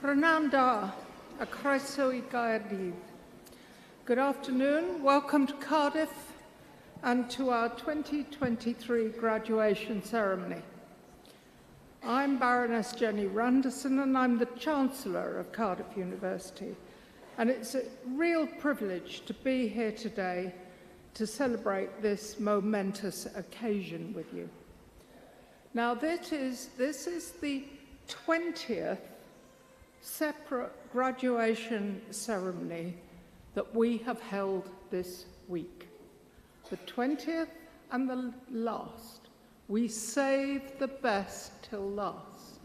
Prynawn da, a croeso I Gaerdydd. Good afternoon, welcome to Cardiff and to our 2023 graduation ceremony. I'm Baroness Jenny Randerson and I'm the Chancellor of Cardiff University, and it's a real privilege to be here today to celebrate this momentous occasion with you. Now this is the 20th separate graduation ceremony that we have held this week. The 20th and the last. We save the best till last.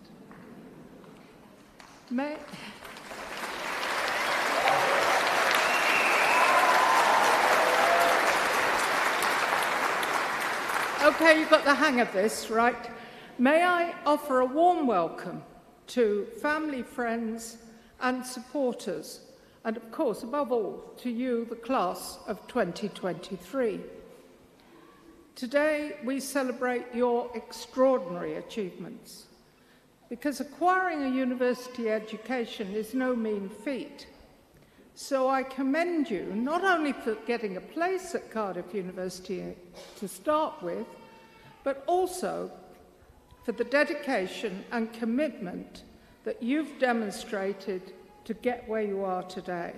Okay, you've got the hang of this, right? May I offer a warm welcome to family, friends, and supporters, and of course, above all, to you, the class of 2023. Today, we celebrate your extraordinary achievements, because acquiring a university education is no mean feat. So I commend you not only for getting a place at Cardiff University to start with, but also for the dedication and commitment that you've demonstrated to get where you are today.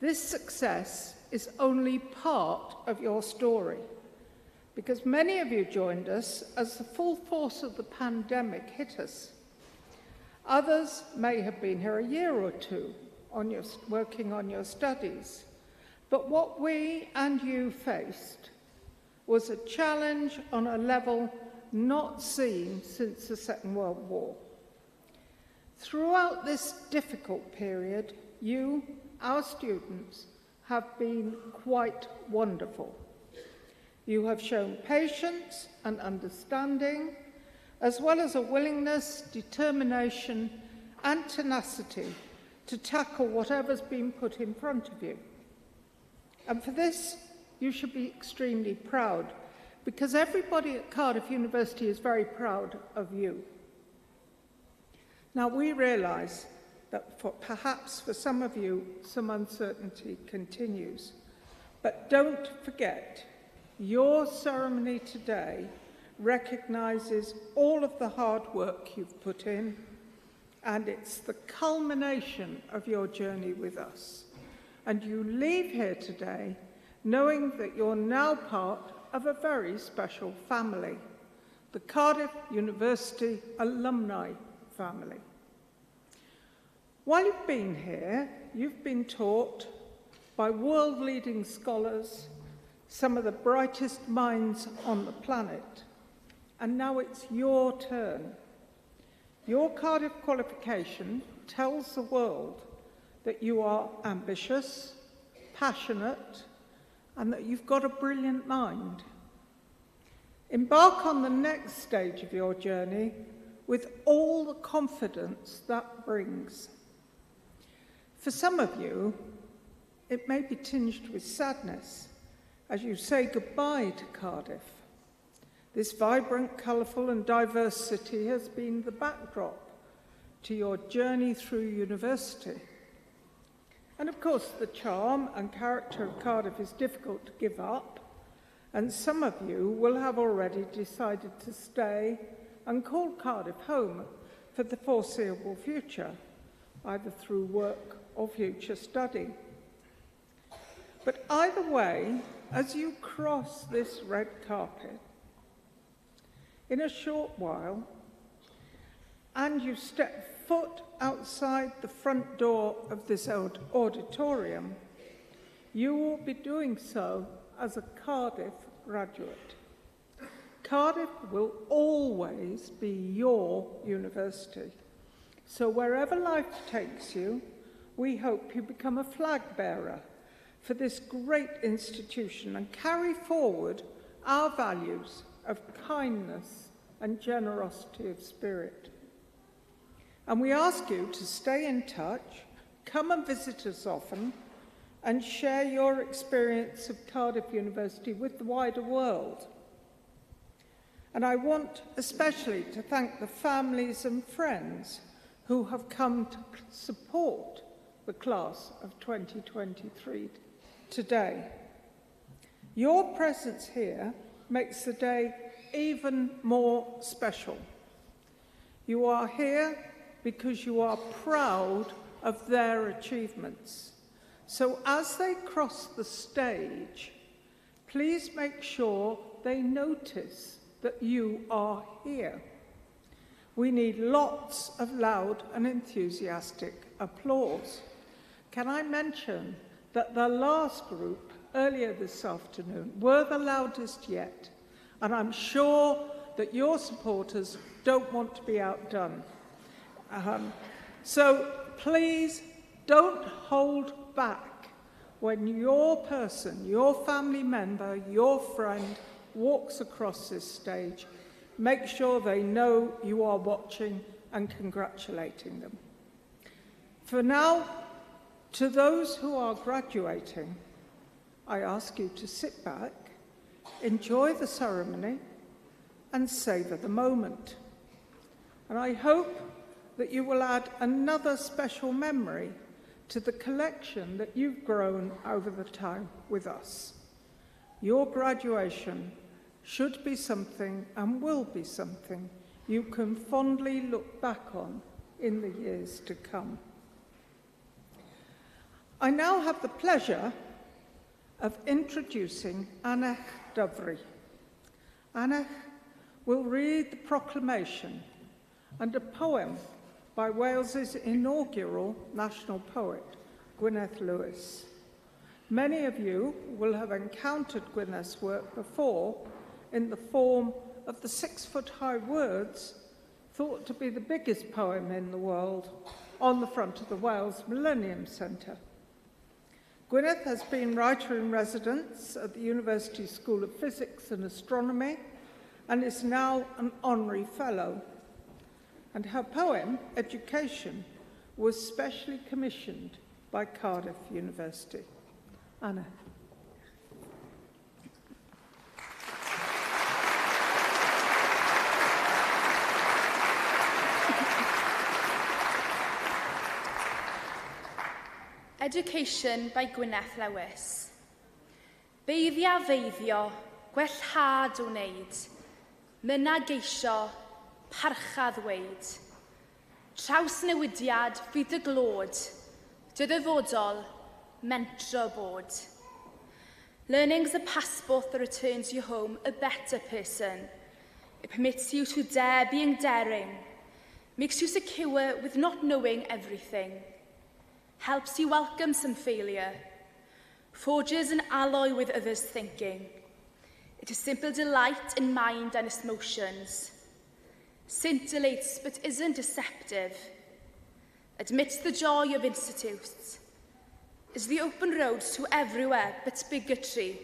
This success is only part of your story, because many of you joined us as the full force of the pandemic hit us. Others may have been here a year or two working on your studies, but what we and you faced was a challenge on a level not seen since the Second World War. Throughout this difficult period, you, our students, have been quite wonderful. You have shown patience and understanding, as well as a willingness, determination, and tenacity to tackle whatever's been put in front of you. And for this, you should be extremely proud, because everybody at Cardiff University is very proud of you. Now, we realise that perhaps for some of you, some uncertainty continues. But don't forget, your ceremony today recognises all of the hard work you've put in, and it's the culmination of your journey with us. And you leave here today knowing that you're now part of a very special family, the Cardiff University alumni family. While you've been here, you've been taught by world-leading scholars, some of the brightest minds on the planet, and now it's your turn. Your Cardiff qualification tells the world that you are ambitious, passionate, and that you've got a brilliant mind. Embark on the next stage of your journey with all the confidence that brings. For some of you, it may be tinged with sadness as you say goodbye to Cardiff. This vibrant, colourful and diverse city has been the backdrop to your journey through university. And of course, the charm and character of Cardiff is difficult to give up, and some of you will have already decided to stay and call Cardiff home for the foreseeable future, either through work or future study. But either way, as you cross this red carpet, in a short while, and you step foot outside the front door of this auditorium, you will be doing so as a Cardiff graduate. Cardiff will always be your university. So wherever life takes you, we hope you become a flag bearer for this great institution and carry forward our values of kindness and generosity of spirit. And we ask you to stay in touch, come and visit us often, and share your experience of Cardiff University with the wider world. And I want especially to thank the families and friends who have come to support the class of 2023 today. Your presence here makes the day even more special. You are here because you are proud of their achievements. So as they cross the stage, please make sure they notice that you are here. We need lots of loud and enthusiastic applause. Can I mention that the last group earlier this afternoon were the loudest yet, and I'm sure that your supporters don't want to be outdone. So please don't hold back when your person, your family member, your friend walks across this stage. Make sure they know you are watching and congratulating them. For now, to those who are graduating, I ask you to sit back, enjoy the ceremony, and savour the moment. And I hope that you will add another special memory to the collection that you've grown over the time with us. Your graduation should be something and will be something you can fondly look back on in the years to come. I now have the pleasure of introducing Anna Dyfri. Anna will read the proclamation and a poem by Wales's inaugural national poet, Gwyneth Lewis. Many of you will have encountered Gwyneth's work before in the form of the 6-foot-high words thought to be the biggest poem in the world on the front of the Wales Millennium Centre. Gwyneth has been writer-in-residence at the University School of Physics and Astronomy and is now an honorary fellow. And her poem, Education, was specially commissioned by Cardiff University. Anna. Education by Gwyneth Lewis. Feiddio, gwellhad o wneud, myna geisio, parchad ddweud. Trawsnewidiad fydd y glod, dyfodol, mentro bod. Learning's a passport that returns you home a better person. It permits you to dare being daring, makes you secure with not knowing everything, helps you welcome some failure, forges an alloy with others' thinking. It is simple delight in mind and its motions, scintillates but isn't deceptive, admits the joy of institutes, is the open road to everywhere but bigotry.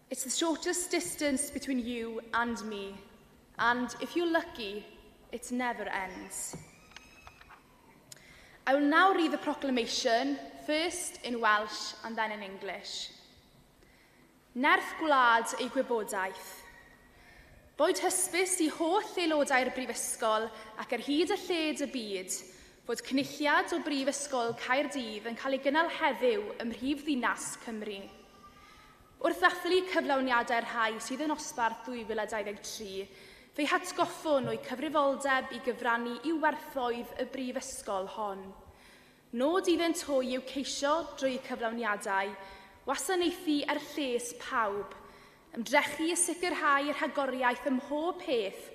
It's the shortest distance between you and me, and if you're lucky, it never ends. I will now read the proclamation, first in Welsh and then in English. Nerth gwlad ei gwybodaeth. Boed hysbys I holl aelodau'r brifysgol ac ar hyd y lled y byd fod cynulliad o Brifysgol Caerdydd yn cael ei gynnal heddiw ym Mhrifddinas Cymru. Wrth ddathlu cyflawniadau'r rhai sydd yn osbarth 2023, fe'i hatgoffwn o'i cyfrifoldeb I gyfrannu I werthoedd y brifysgol hon. Nod iddynt hwy yw ceisio drwy cyflawniadau, wasanaethu ar lles pawb, ymdrechu I sicrhau yr rhagoriaeth ym mhob peth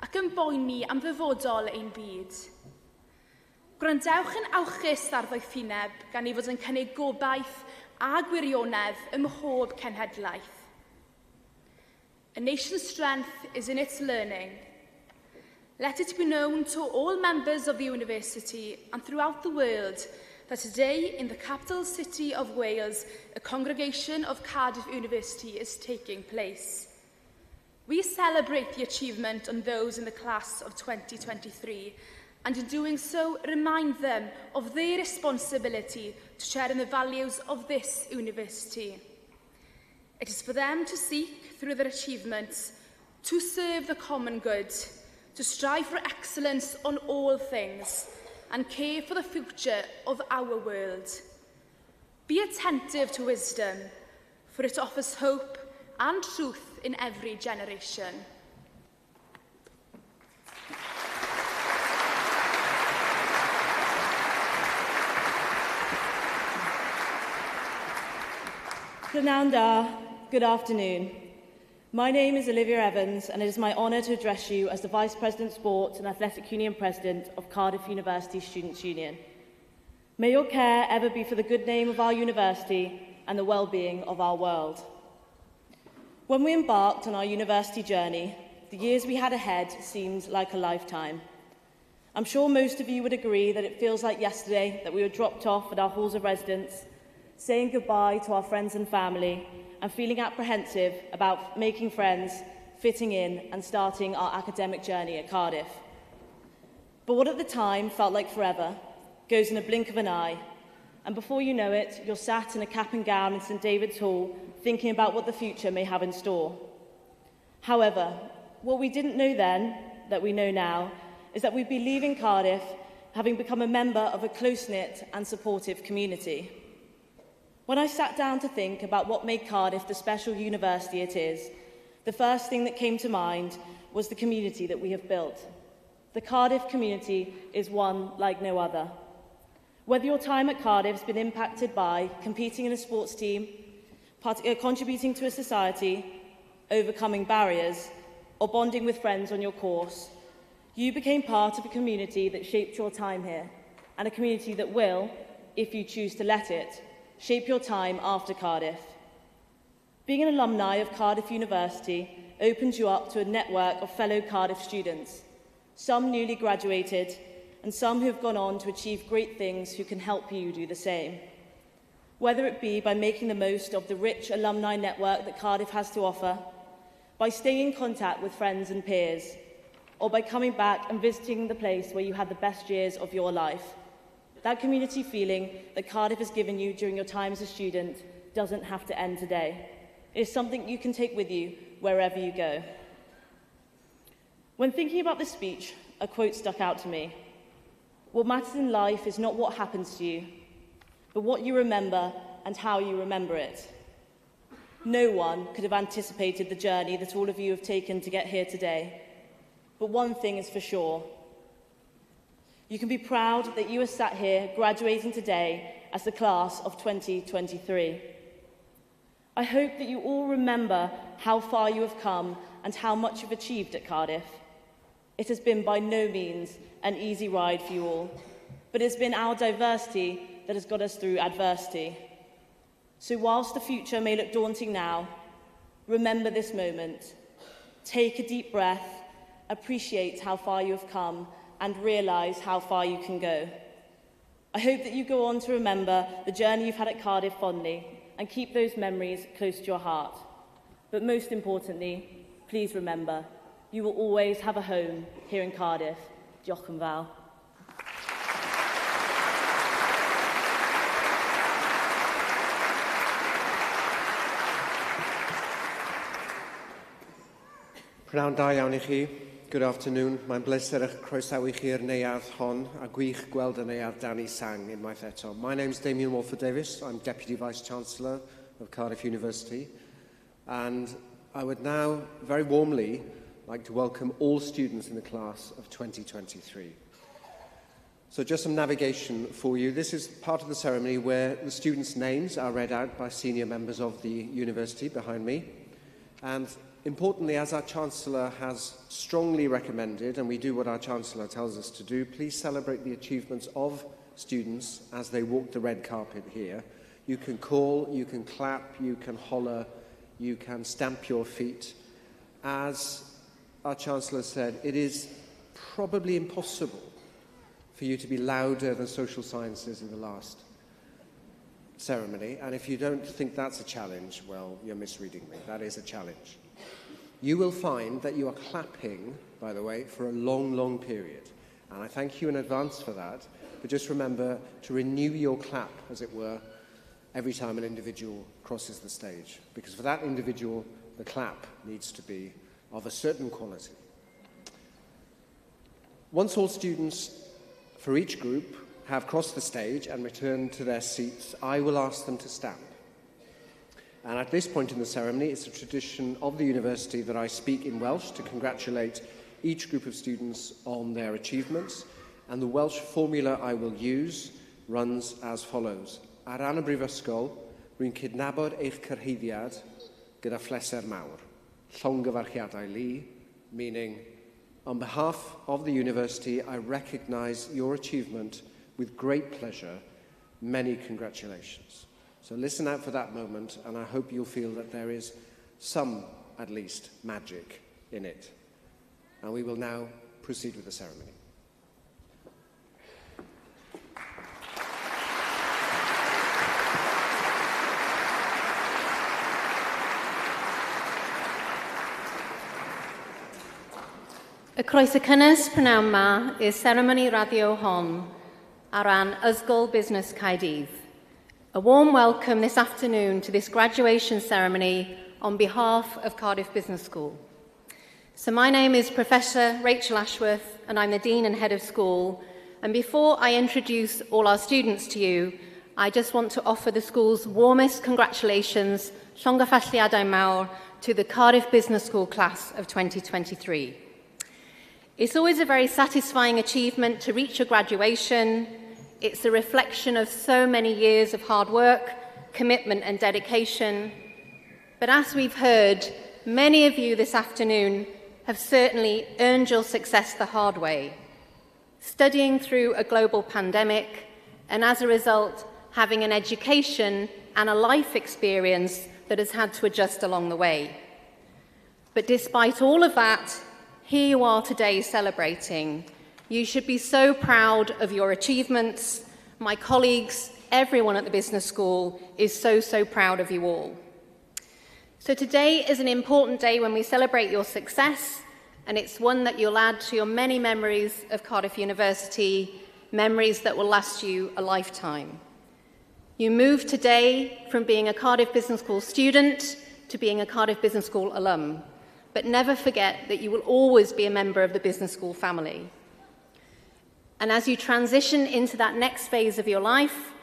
ac yn boeni am ddyfodol ein byd. Gwrandewch yn awchus ar ddoethineb gan ei fod yn cynnig gobaith a gwirionedd ym mhob cenhedlaeth. A nation's strength is in its learning. Let it be known to all members of the university and throughout the world that today in the capital city of Wales, a congregation of Cardiff University is taking place. We celebrate the achievement of those in the class of 2023 and in doing so remind them of their responsibility to share in the values of this university. It is for them to seek, through their achievements, to serve the common good, to strive for excellence on all things and care for the future of our world. Be attentive to wisdom, for it offers hope and truth in every generation. Prynawn da, good afternoon. My name is Olivia Evans, and it is my honour to address you as the Vice President Sports and Athletic Union President of Cardiff University Students' Union. May your care ever be for the good name of our university and the well-being of our world. When we embarked on our university journey, the years we had ahead seemed like a lifetime. I'm sure most of you would agree that it feels like yesterday that we were dropped off at our halls of residence, saying goodbye to our friends and family, and feeling apprehensive about making friends, fitting in, and starting our academic journey at Cardiff. But what at the time felt like forever goes in a blink of an eye, and before you know it, you're sat in a cap and gown in St David's Hall, thinking about what the future may have in store. However, what we didn't know then, that we know now, is that we'd be leaving Cardiff having become a member of a close-knit and supportive community. When I sat down to think about what made Cardiff the special university it is, the first thing that came to mind was the community that we have built. The Cardiff community is one like no other. Whether your time at Cardiff has been impacted by competing in a sports team, contributing to a society, overcoming barriers, or bonding with friends on your course, you became part of a community that shaped your time here, and a community that will, if you choose to let it, shape your time after Cardiff. Being an alumni of Cardiff University opens you up to a network of fellow Cardiff students, some newly graduated, and some who have gone on to achieve great things who can help you do the same. Whether it be by making the most of the rich alumni network that Cardiff has to offer, by staying in contact with friends and peers, or by coming back and visiting the place where you had the best years of your life. That community feeling that Cardiff has given you during your time as a student doesn't have to end today. It is something you can take with you wherever you go. When thinking about this speech, a quote stuck out to me. What matters in life is not what happens to you, but what you remember and how you remember it. No one could have anticipated the journey that all of you have taken to get here today. But one thing is for sure. You can be proud that you are sat here graduating today as the class of 2023. I hope that you all remember how far you have come and how much you've achieved at Cardiff. It has been by no means an easy ride for you all, but it's been our diversity that has got us through adversity. So whilst the future may look daunting now, remember this moment. Take a deep breath, appreciate how far you have come, and realise how far you can go. I hope that you go on to remember the journey you've had at Cardiff fondly and keep those memories close to your heart. But most importantly, please remember, you will always have a home here in Cardiff. Diolch yn fawr. Prynawn da iawn I chi. Good afternoon. Mae'n bleser eich croesawu chi'r neuadd hon a gwych gweld y neuadd Danny Sang unwaith eto. My name's Damien Walford-Davies. I'm Deputy Vice-Chancellor of Cardiff University. And I would now very warmly like to welcome all students in the class of 2023. So just some navigation for you. This is part of the ceremony where the students' names are read out by senior members of the university behind me. And importantly, as our Chancellor has strongly recommended, and we do what our Chancellor tells us to do, please celebrate the achievements of students as they walk the red carpet here. You can call, you can clap, you can holler, you can stamp your feet. As our Chancellor said, it is probably impossible for you to be louder than social sciences in the last ceremony. And if you don't think that's a challenge, well, you're misreading me. That is a challenge. You will find that you are clapping, by the way, for a long, long period. And I thank you in advance for that. But just remember to renew your clap, as it were, every time an individual crosses the stage. Because for that individual, the clap needs to be of a certain quality. Once all students for each group have crossed the stage and returned to their seats, I will ask them to stand. And at this point in the ceremony, it's a tradition of the university that I speak in Welsh to congratulate each group of students on their achievements. And the Welsh formula I will use runs as follows. Ar ran y brifysgol, rwy'n cydnabod eich cyrhaeddiad gyda phleser mawr. Llongyfarchiadau li, meaning, on behalf of the university, I recognise your achievement with great pleasure. Many congratulations. So listen out for that moment, and I hope you'll feel that there is some, at least, magic in it. And we will now proceed with the ceremony. Y croeso cynnes prynawn ma i'r seremoni radio hon ar ran Ysgol Busnes Caerdydd. A warm welcome this afternoon to this graduation ceremony on behalf of Cardiff Business School. So my name is Professor Rachel Ashworth and I'm the Dean and Head of School. And before I introduce all our students to you, I just want to offer the school's warmest congratulations, llongyfarchiadau mawr, to the Cardiff Business School class of 2023. It's always a very satisfying achievement to reach a graduation. It's a reflection of so many years of hard work, commitment and dedication. But as we've heard, many of you this afternoon have certainly earned your success the hard way, studying through a global pandemic, and as a result, having an education and a life experience that has had to adjust along the way. But despite all of that, here you are today celebrating. You should be so proud of your achievements. My colleagues, everyone at the business school is so proud of you all. So today is an important day when we celebrate your success, and it's one that you'll add to your many memories of Cardiff University, memories that will last you a lifetime. You move today from being a Cardiff Business School student to being a Cardiff Business School alum. But never forget that you will always be a member of the business school family. And as you transition into that next phase of your life,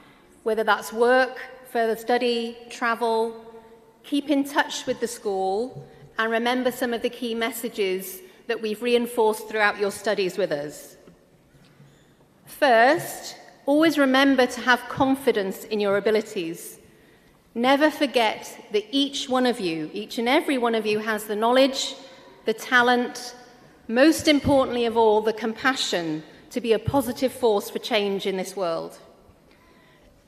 whether that's work, further study, travel, keep in touch with the school and remember some of the key messages that we've reinforced throughout your studies with us. First, always remember to have confidence in your abilities. Never forget that each one of you, each and every one of you, has the knowledge, the talent, most importantly of all, the compassion to be a positive force for change in this world.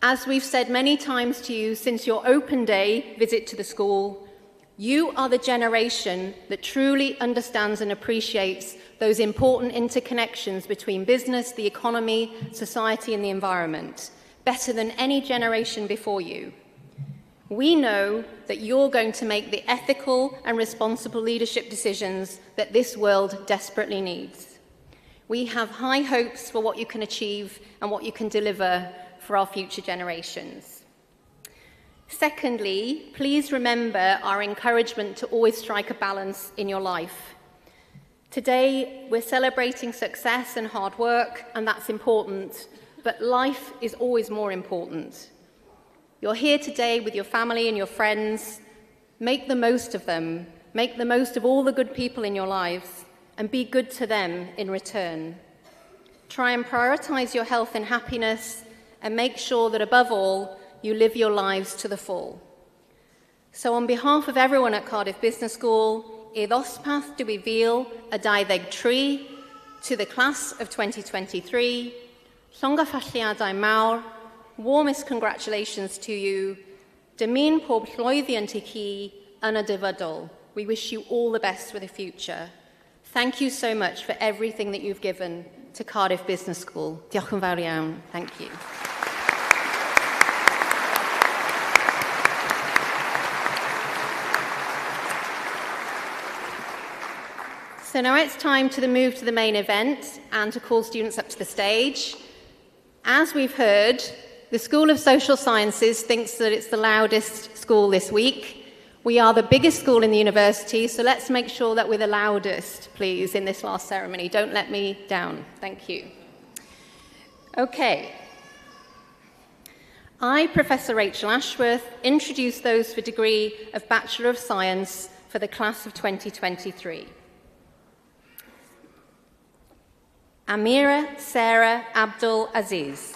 As we've said many times to you since your open day visit to the school, you are the generation that truly understands and appreciates those important interconnections between business, the economy, society, and the environment, better than any generation before you. We know that you're going to make the ethical and responsible leadership decisions that this world desperately needs. We have high hopes for what you can achieve and what you can deliver for our future generations. Secondly, please remember our encouragement to always strike a balance in your life. Today, we're celebrating success and hard work, and that's important, but life is always more important. You're here today with your family and your friends. Make the most of them. Make the most of all the good people in your lives and be good to them in return. Try and prioritize your health and happiness and make sure that above all, you live your lives to the full. So on behalf of everyone at Cardiff Business School, I ddosbarth dwi fil y 23 to the class of 2023, llongyfarchiadau mawr, warmest congratulations to you. Dymun pob llwyddiant i chi yn y dyfodol. We wish you all the best for the future. Thank you so much for everything that you've given to Cardiff Business School. Diolch yn fawr iawn. Thank you. So now it's time to move to the main event and to call students up to the stage. As we've heard, the School of Social Sciences thinks that it's the loudest school this week. We are the biggest school in the university, so let's make sure that we're the loudest, please, in this last ceremony. Don't let me down. Thank you. Okay. I, Professor Rachel Ashworth, introduce those for degree of Bachelor of Science for the class of 2023. Amira Sarah Abdul Aziz.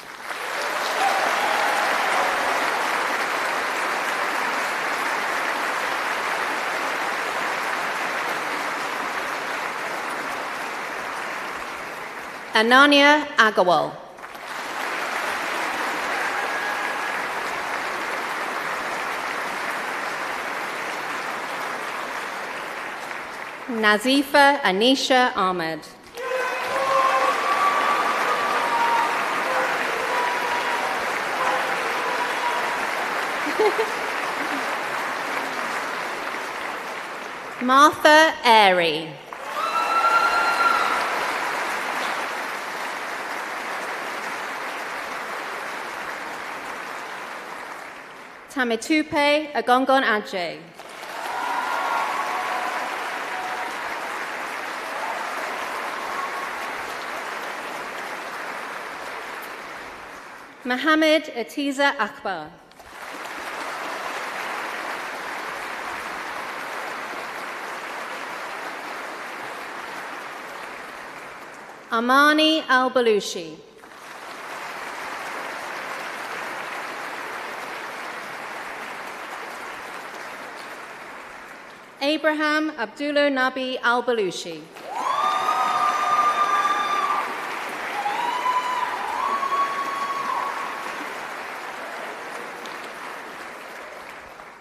Ananya Agarwal. Nazifa Anisha Ahmed. Martha Airy. Tamitupe Agongon Adje. Mohammed Atiza Akbar. Amani Al-Balushi. Abraham Abdullah Nabi Al-Balushi.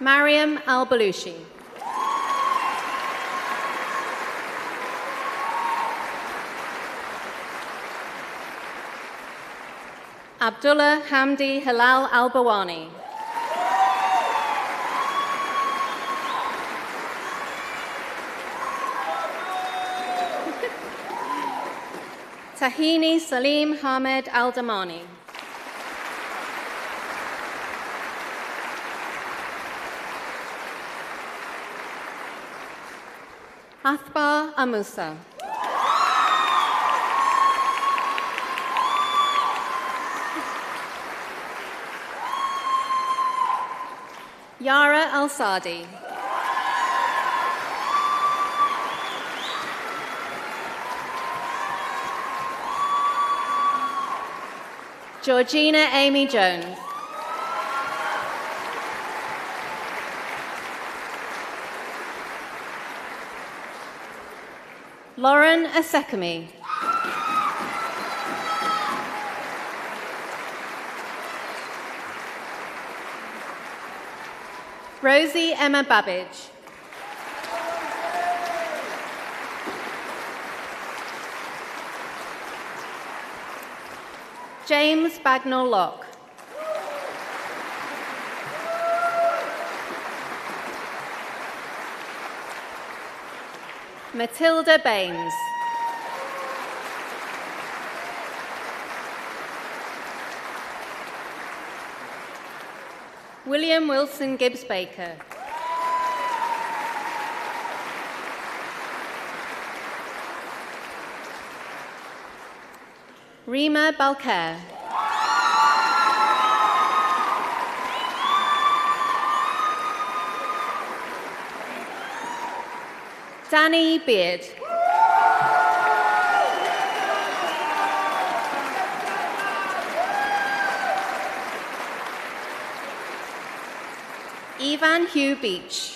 Mariam Al-Balushi. Abdullah Hamdi Hilal Al-Bawani. Tahini Salim Hamed Al-Damani. Athbar Amusa. Yara Al-Sadi. Georgina Amy Jones. Lauren Asekami. Rosie Emma Babbage. James Bagnall Locke. Matilda Baines. William Wilson Gibbs Baker. Rima Balker. Danny Beard. Evan Hugh Beach.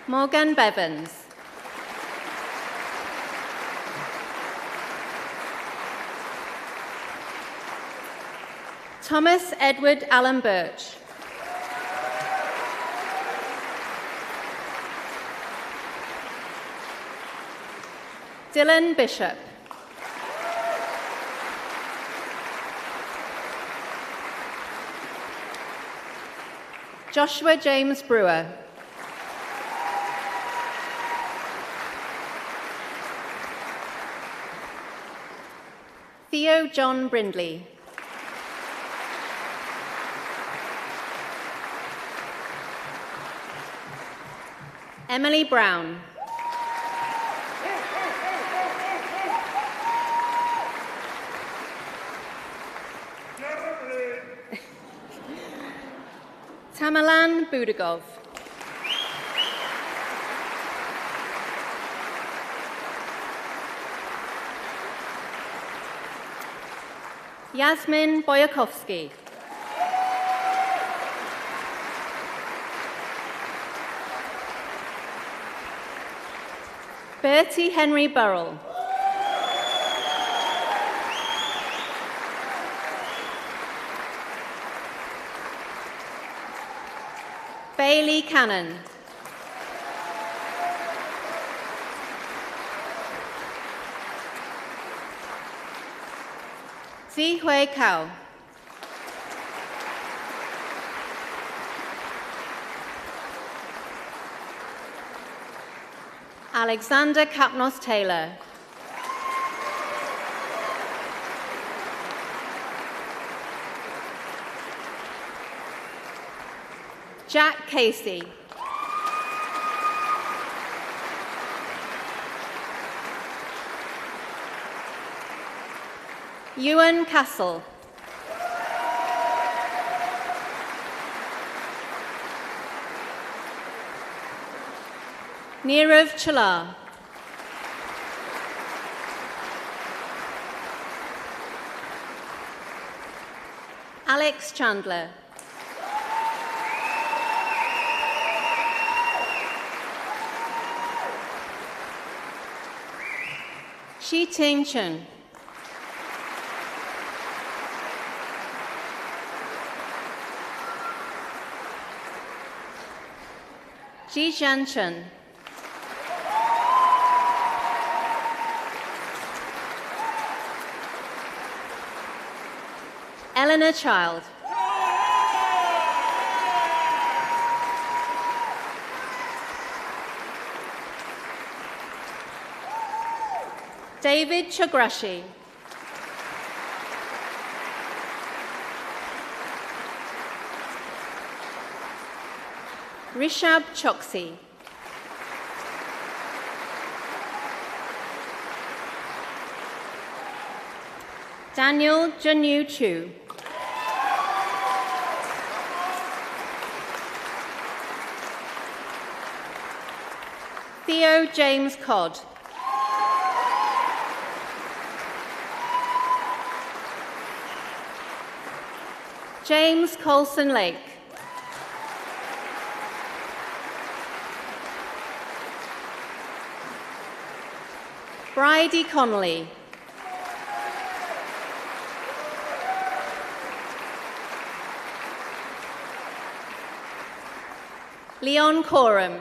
Morgan Bevans. Thomas Edward Allen Birch. Dylan Bishop. Joshua James Brewer. Theo John Brindley. Emily Brown. Tamalan Budagov. Yasmin Boyakovsky. Bertie Henry Burrell. Bailey Cannon. Zihui Cao. Alexander Kapnos Taylor. Jack Casey. Ewan Castle. Nirav Chalar. Alex Chandler. Shi Ting Chen. Ji Jian Chen. Eleanor Child. David Chagrashi. Rishab Choksi. Daniel Junyu Chu. Theo James Codd. James Colson Lake. Bridie Connolly. Leon Coram.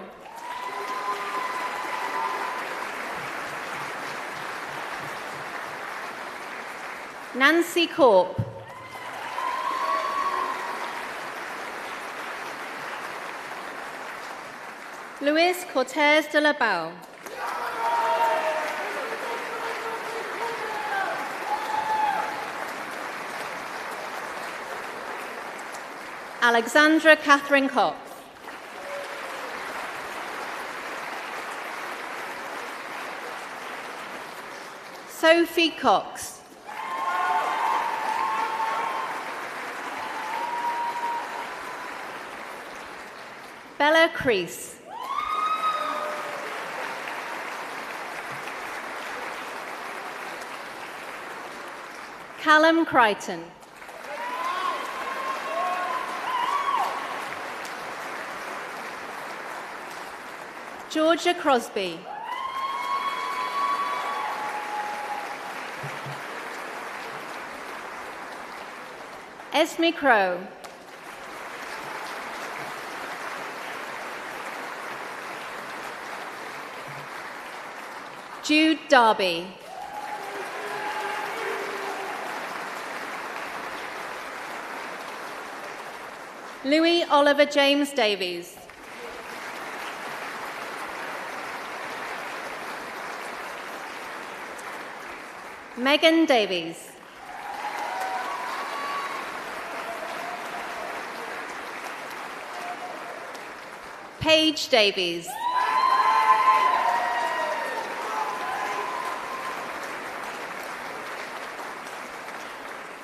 Nancy Corp. Luis Cortez de la Bao. Alexandra Catherine Cox. Sophie Cox. Bella Crease. Callum Crichton. Georgia Crosby. Esme Crow. Jude Darby. Louis Oliver James Davies. Megan Davies. Paige Davies.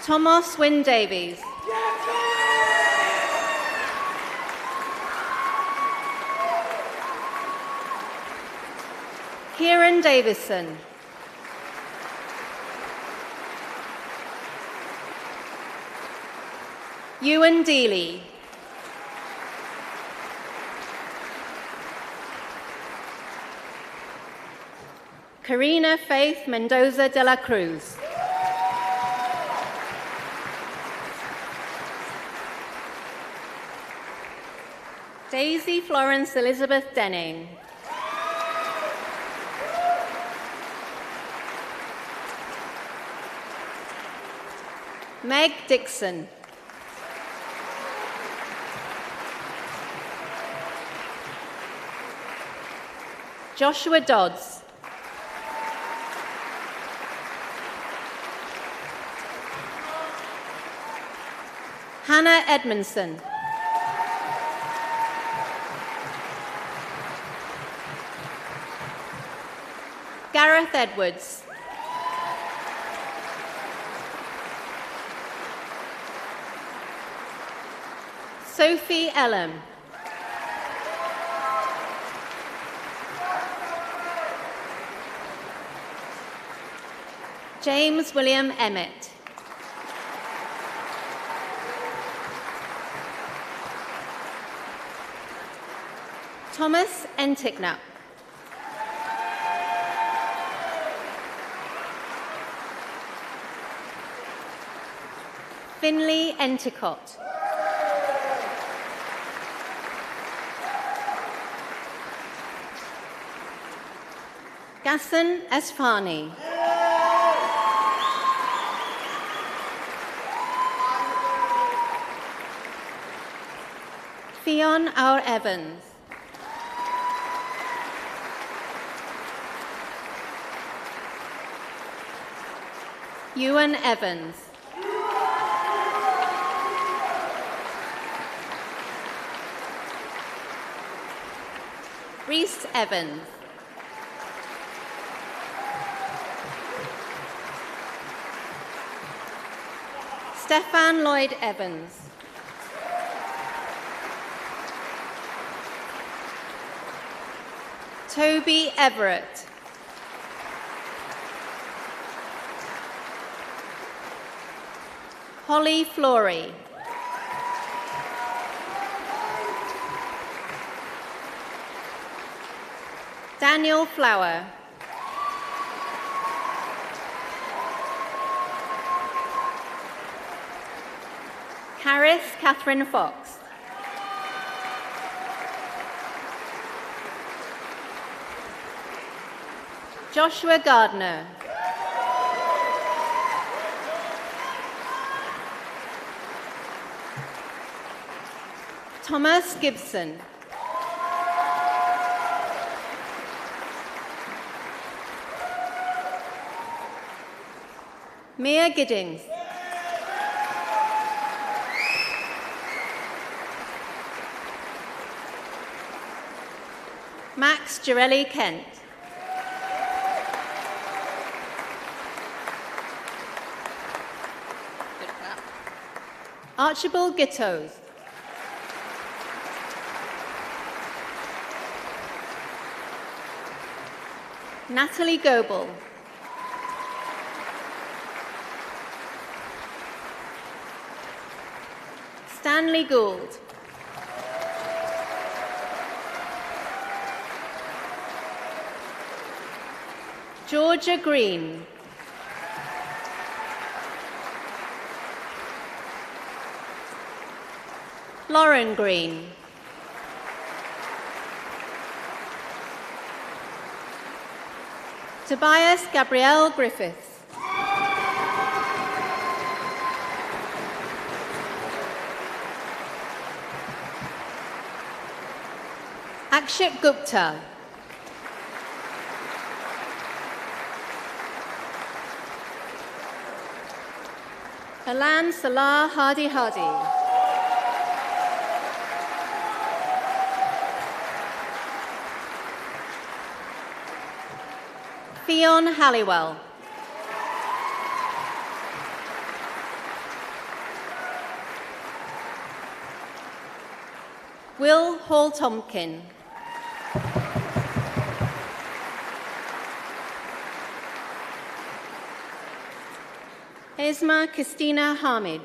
Thomas Wynne Davies. Kieran Davison. Ewan Deely. Karina Faith Mendoza de la Cruz. Daisy Florence Elizabeth Denning. Meg Dixon. Joshua Dodds. Hannah Edmondson. Gareth Edwards. Sophie Ellum. James William Emmett. Thomas Enticknap. Finley Enticott. Gassan Esfani. Fionn Our Evans. Ewan Evans. Rhys Evans. Stefan Lloyd Evans. Toby Everett. Holly Flory. Daniel Flower. Caris Catherine Fox. Joshua Gardner. Thomas Gibson. Mia Giddings. Max Girelli Kent. Archibald Gittos. Natalie Goebel. Stanley Gould. Georgia Green. Lauren Green. Tobias Gabrielle Griffiths. Akshit Gupta. Alan Salah Hardy Hardy. Fionn Halliwell. Will Hall-Tompkin. Esma Christina Hamid.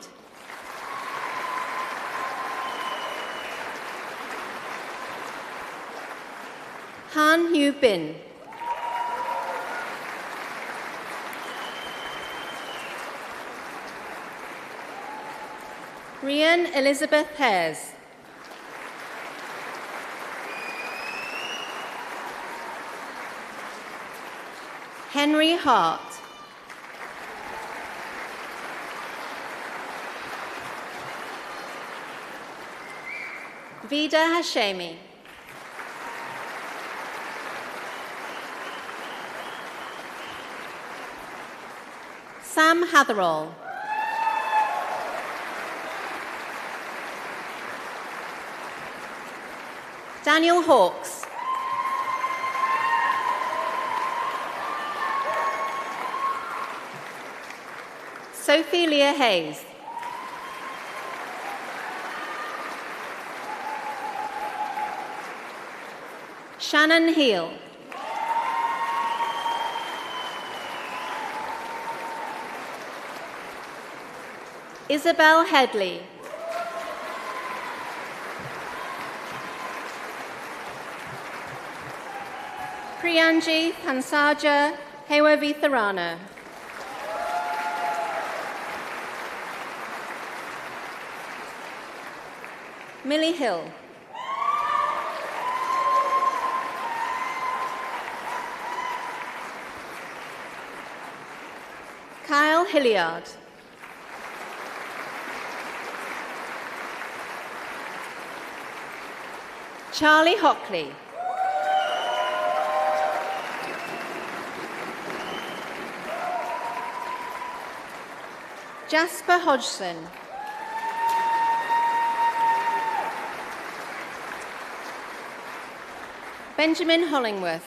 Han Yu Bin. Rhian Elizabeth Hares. Henry Hart. Vida Hashemi. Sam Hatherall. Daniel Hawkes. Sophie Leah Hayes. Shannon Heel. Isabel Headley. Priyanji Pansaja Hewavitharana. Millie Hill. Kyle Hilliard. Charlie Hockley. Jasper Hodgson. Benjamin Hollingworth.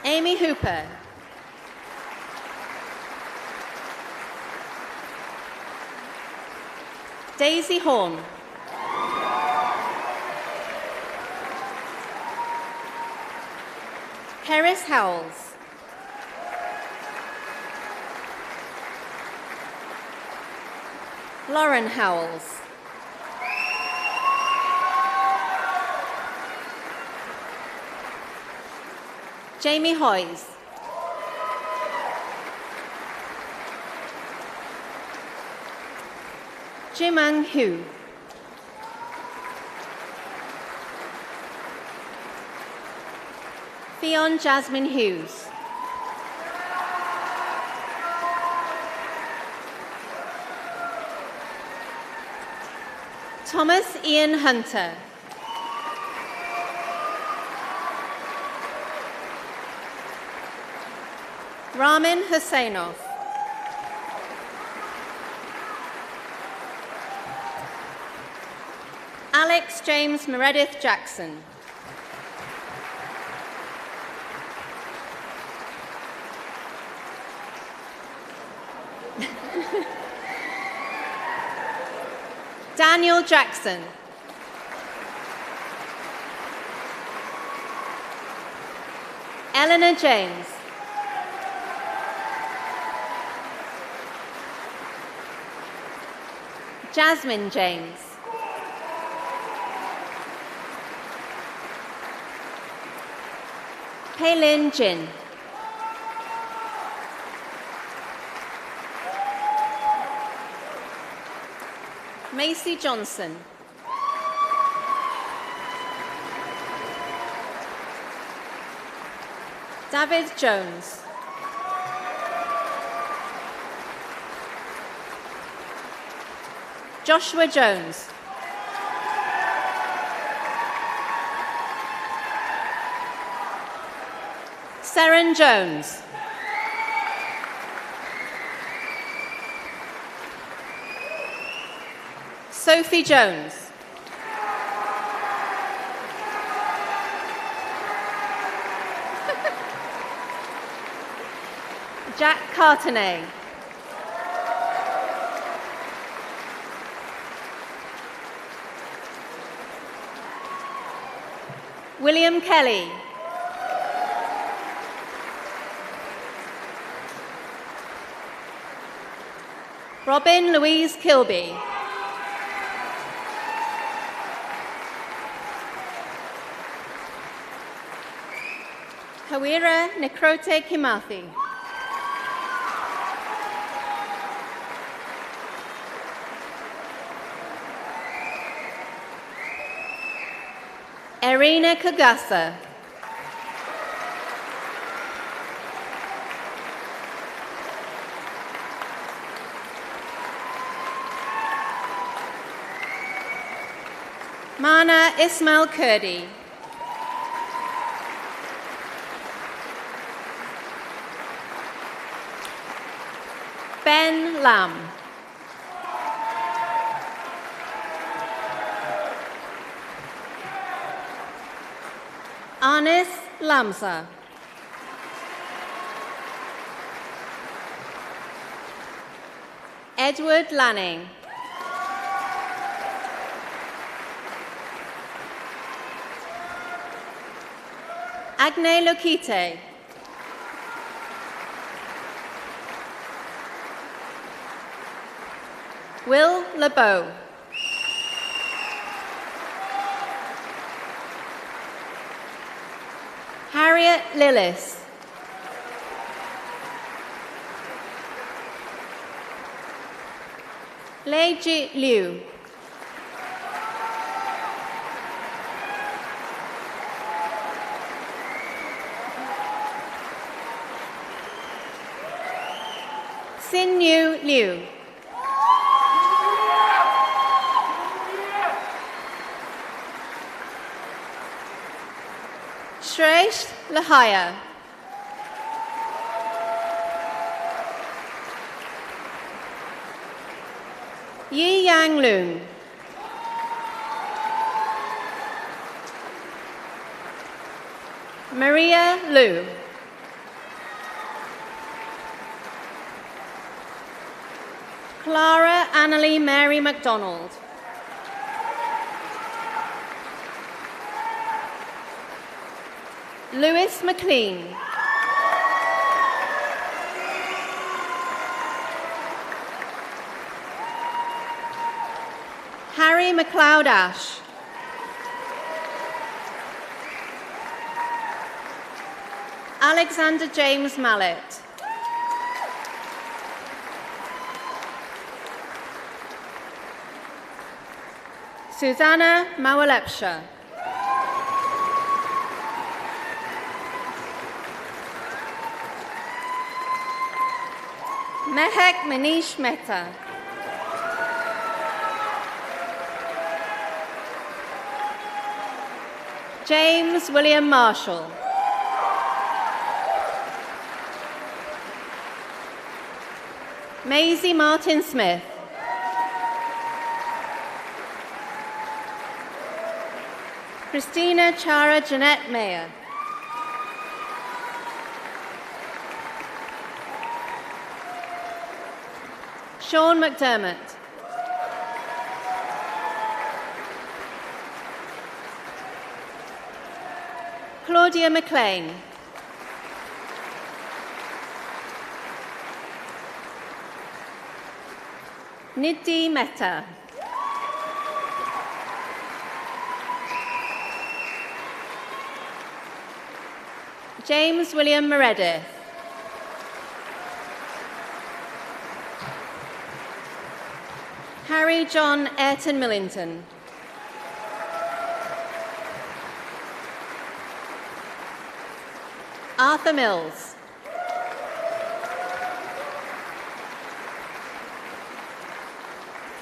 Amy Hooper. Daisy Horn. Paris Howells. Lauren Howells. Jamie Hoyes. Jimang Hu. Fionn Jasmine Hughes. Thomas Ian Hunter. Ramin Husseinov. Alex James Meredith Jackson. Daniel Jackson. Eleanor James. Jasmine James. Paylin Jin. Macy Johnson. David Jones. Joshua Jones. Seren Jones. Sophie Jones. Jack Cartonay. William Kelly. Robin Louise Kilby. Hawira Nekrote Kimathi. Irina Kagasa. Mana Ismail Kurdi. Ben Lam. Anis Lamsa. Edward Lanning. Agne Lokite. Will LeBeau. Harriet Lillis. Lei Ji Liu. Sin Yu Liu. Shresh Lahaya. Yi Yang Lun. Maria Liu. Clara Annalie Mary MacDonald. Lewis McLean. Harry MacLeod Ash. Alexander James Mallet. Susanna Mawalepsha. Mehek Manish Mehta. James William Marshall. Maisie Martin Smith. Christina Chara Jeanette Mayer. Sean McDermott. Claudia McLean. Nidhi Mehta. James William Meredith. Harry John Ayrton Millington. Arthur Mills.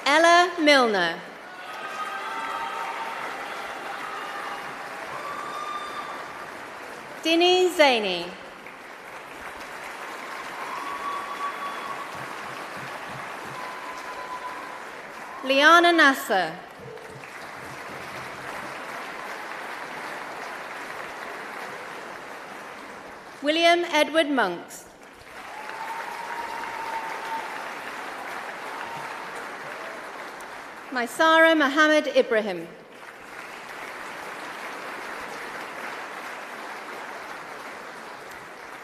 Ella Milner. Dini Zaini. Liana Nasser. William Edward Monks. Mae Sarah Mohammed Ibrahim.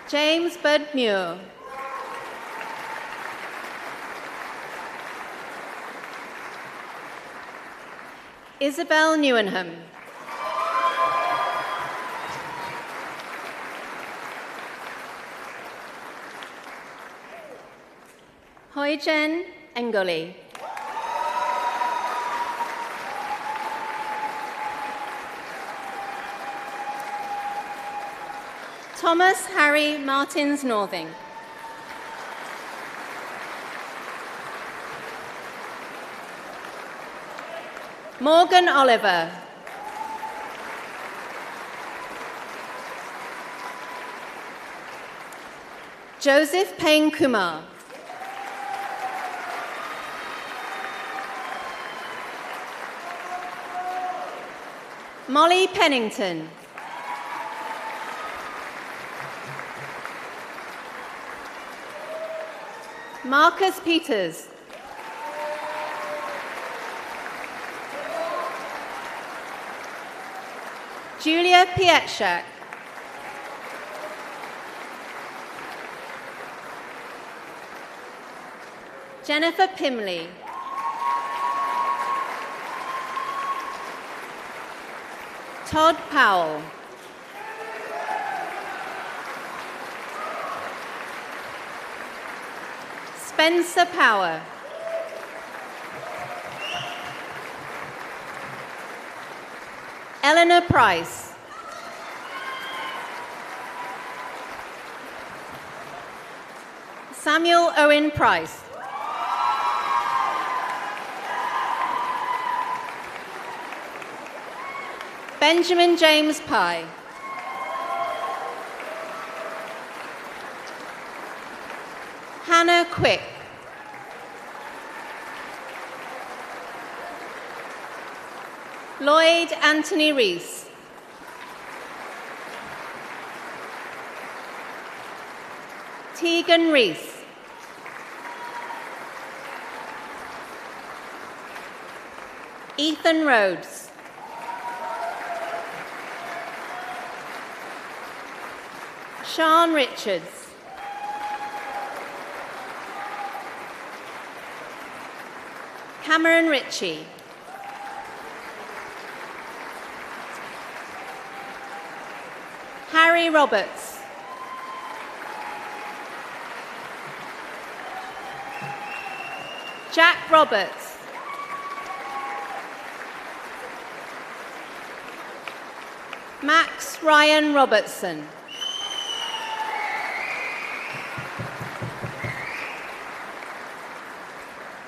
James Bud Muir. Isabel Newenham. Hoijen Engoli. Thomas Harry Martins Northing. Morgan Oliver. Joseph Payne Kumar. Molly Pennington. Marcus Peters. Julia Pietschak. Jennifer Pimley. Todd Powell. Spencer Power. Eleanor Price. Samuel Owen Price. Benjamin James Pye. Hannah Quick. Lloyd Anthony Rees. Tegan Rees. Ethan Rhodes. Sean Richards. Cameron Ritchie. Harry Roberts. Jack Roberts. Max Ryan Robertson.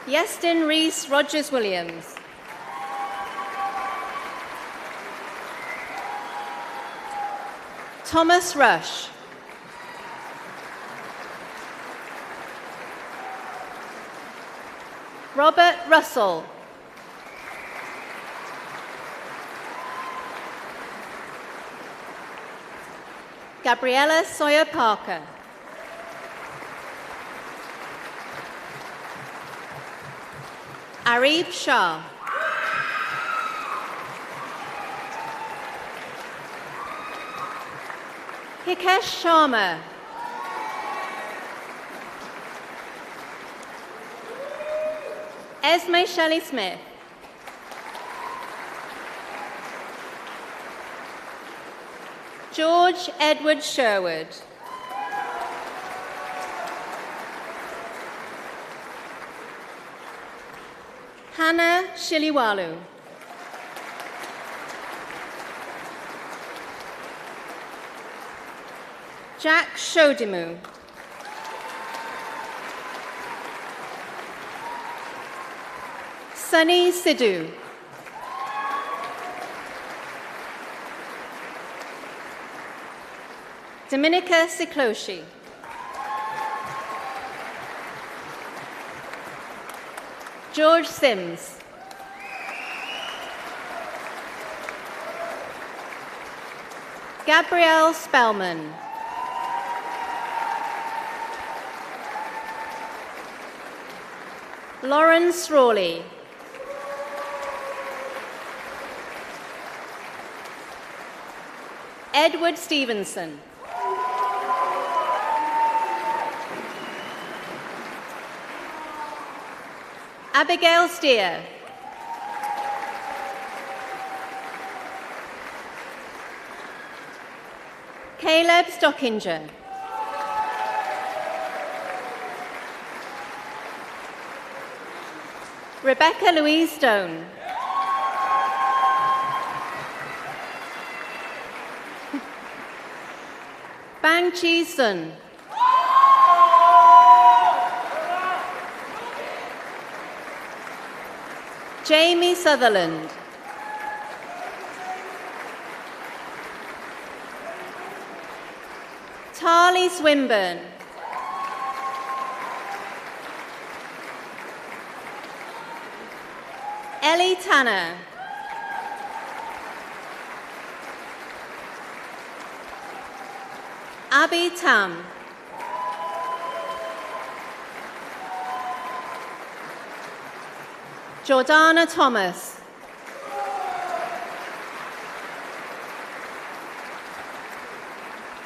Yeston Reese Rogers Williams. Thomas Rush. Robert Russell. Gabriella Sawyer Parker. Arif Shah. Hikesh Sharma. Esme Shelley Smith. George Edward Sherwood. Hannah Shiliwalu. Jack Shodimu. Sunny Sidhu. Dominica Sikloshi. George Sims. Gabrielle Spellman. Lawrence Rawley. Edward Stevenson. Abigail Steer. Caleb Stockinger. Rebecca Louise Stone. Bang Chi Sun. Jamie Sutherland. Tarly Swinburne. Ellie Tanner. Abby Tam. Jordana Thomas.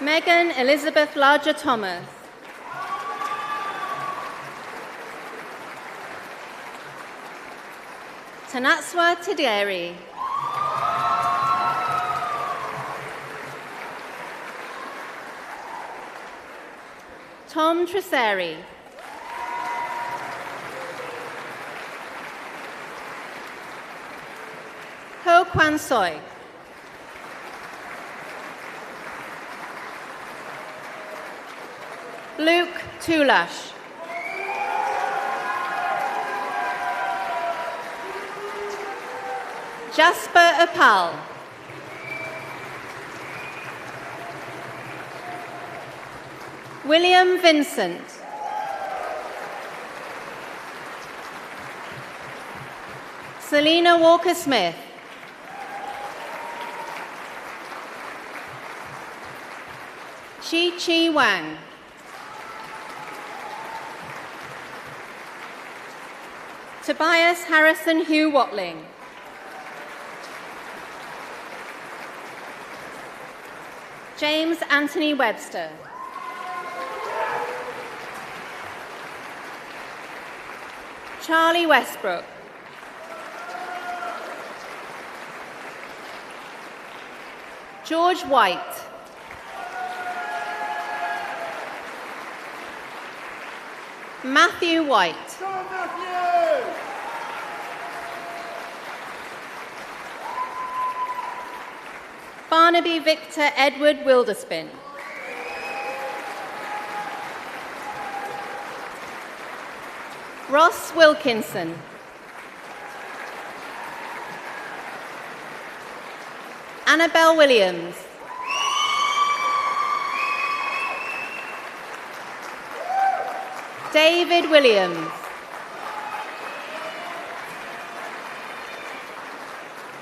Megan Elizabeth Larger Thomas. Tanatswa Tidieri. Tom Treseri. Ho Kwan Soy. Luke Tulash. Jasper Apal. William Vincent. Selena Walker-Smith. Chi Wang. Tobias Harrison Hugh Watling. James Anthony Webster. Charlie Westbrook. George White. Matthew White. Barnaby Victor Edward Wilderspin. Ross Wilkinson. Annabelle Williams. David Williams.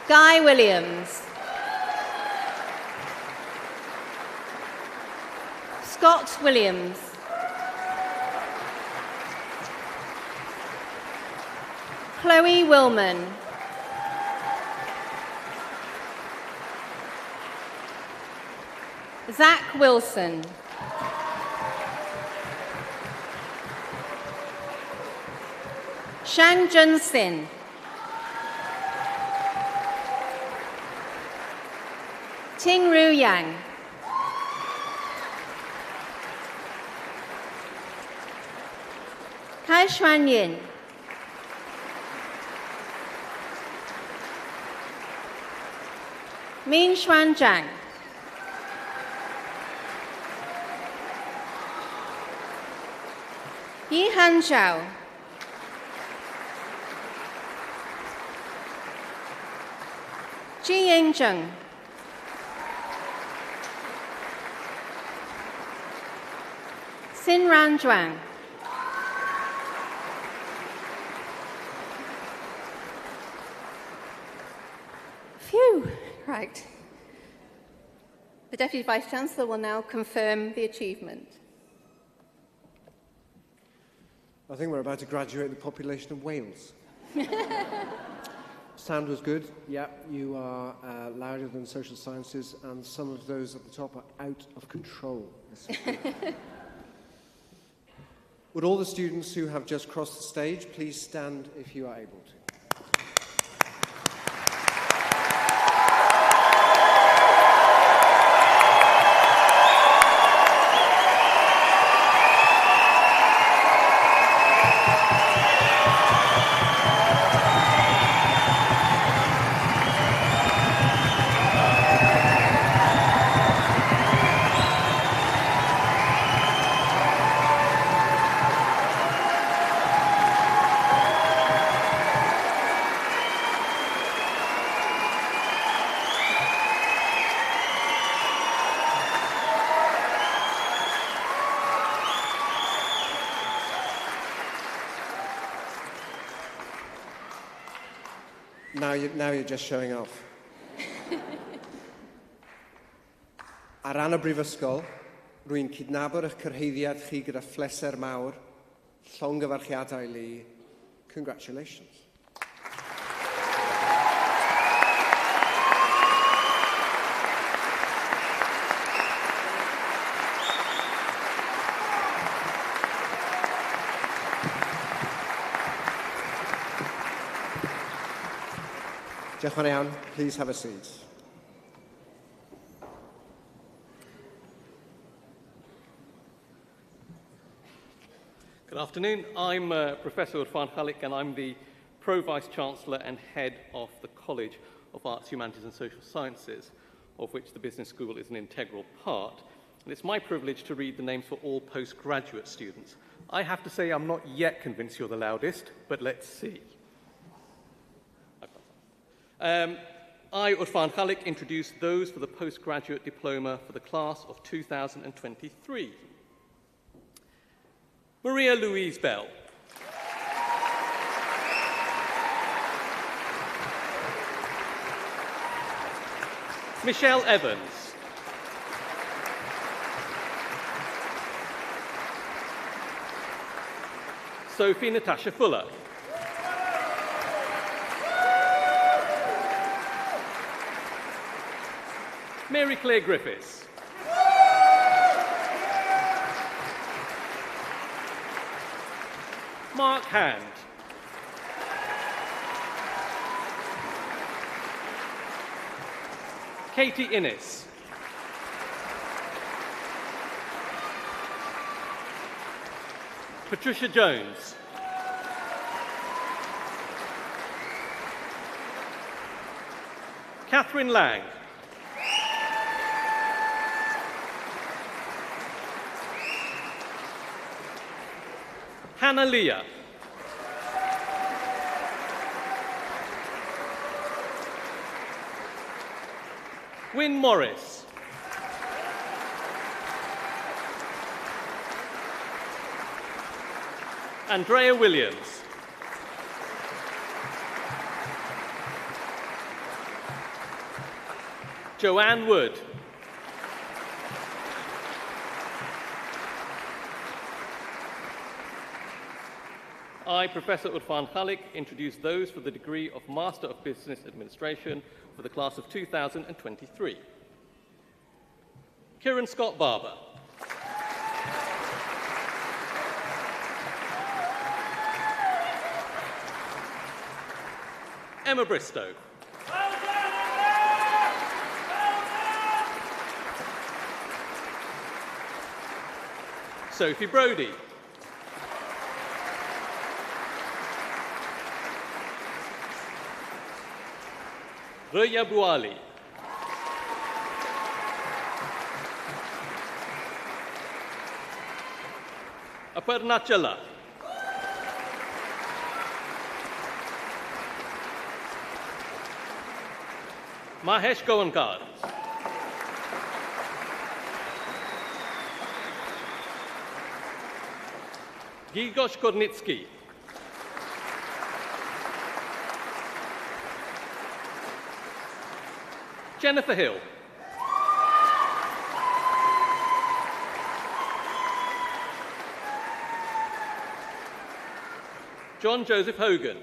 Guy Williams. Scott Williams. Chloe Willman. Zach Wilson. Shang Jun Sin. Ting Ru Yang. Kai Xuan Yin. Min Xuan Zhang. Yi Han Zhao. Ji Ying Zheng. Xin Ran Zhuang. Phew, right. The Deputy Vice-Chancellor will now confirm the achievement. I think we're about to graduate the population of Wales. Sound was good. Yeah, you are louder than social sciences, and some of those at the top are out of control. Would all the students who have just crossed the stage please stand if you are able to? Now you're just showing off. Ar ran y brifysgol, rwy'n cydnabod eich cyrhaeddiad chi gyda phleser mawr, llongyfarchiadau li. Congratulations. Diolch yn iawn. Please have a seat. Good afternoon. I'm Professor Urfan Khalik, and I'm the Pro-Vice Chancellor and Head of the College of Arts, Humanities and Social Sciences, of which the Business School is an integral part. And it's my privilege to read the names for all postgraduate students. I have to say I'm not yet convinced you're the loudest, but let's see. I, Urfan Khalik, introduce those for the postgraduate diploma for the class of 2023. Maria Louise Bell. Michelle Evans. Sophie Natasha Fuller. Mary Claire Griffiths. Mark Hand. Katie Innes. Patricia Jones. Catherine Lang. Hannah Leah. Wyn Morris. Andrea Williams. Joanne Wood. I, Professor Urfan Khalik, introduce those for the degree of Master of Business Administration for the class of 2023. Kieran Scott Barber. Emma Bristow. Sophie Brodie. Raya Buali. Aparna Challa. Mahesh Goankar. Gigosh Kornitsky. Jennifer Hill. John Joseph Hogan.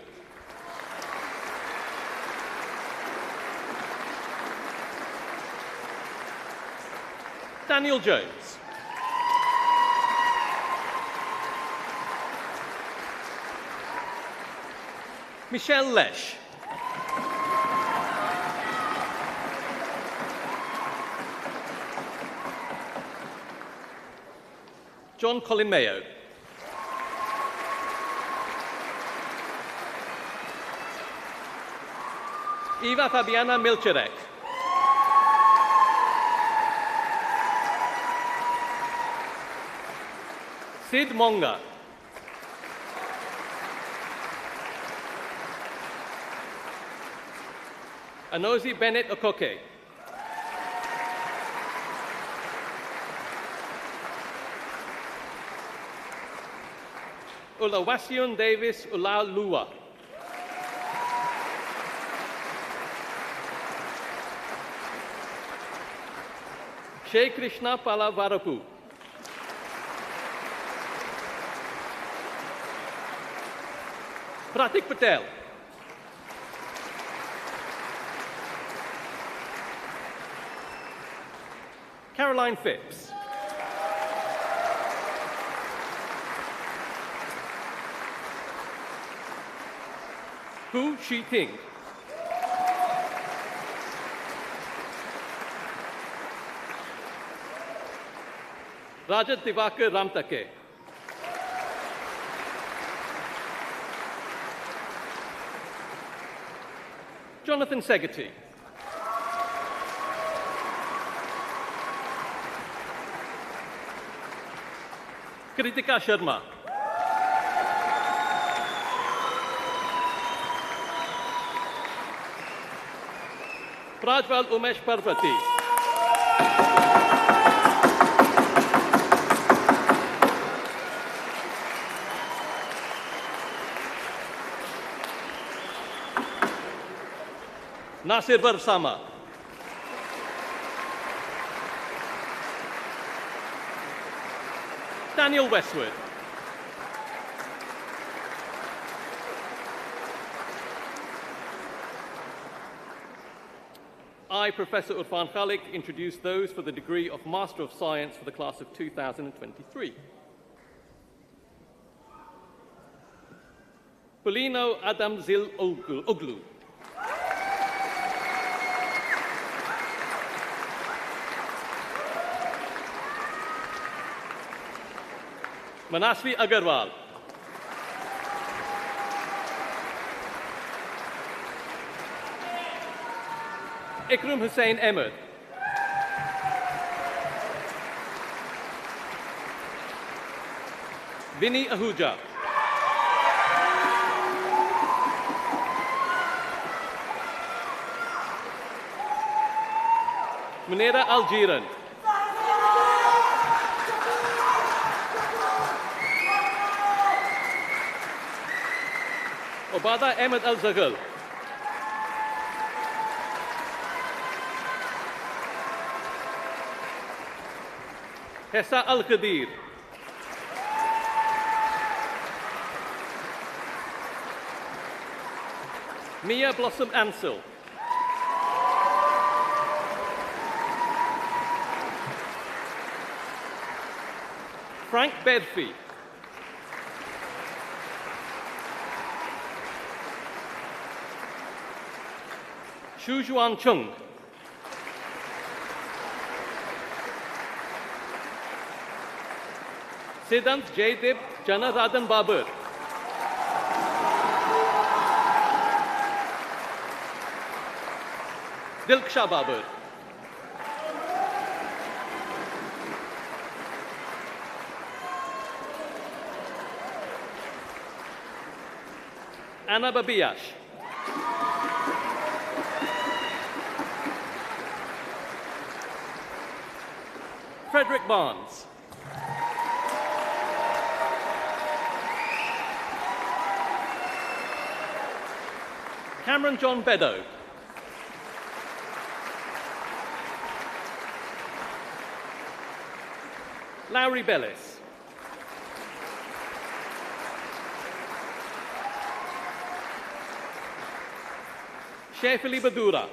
Daniel Jones. Michelle Lesh. John Colin Mayo. Eva Fabiana Milcherek. Sid Monga. Anozi Bennett Okoke. Ulawasion Davis Ulalua. Shri Krishna Palavarapu. Pratik Patel. Caroline Phipps. Hu Shi-ting. Rajat Divakar Ramtake. Jonathan Segety. Kritika Sharma. Prajwal Umesh Parvati. Nasir Barsama. Daniel Westwood. I, Professor Urfan Khalik, introduce those for the degree of Master of Science for the class of 2023. Polino Adamzil Oglu. Manasvi Agarwal. Ikram Hussain Ahmed. Vinny Ahuja. Munira Aljiran. Obada Ahmed Al-Zaghal. Hessa Al-Qadir. Mia Blossom Ansel. Frank Bedfie. Xu Juan Chung. Siddhant Jaydip Janaradan Babar. Dilksha Babar. Anna Babiash. Frederick Barnes. Cameron John Beddoe. Lowry Bellis. Shefali Badura.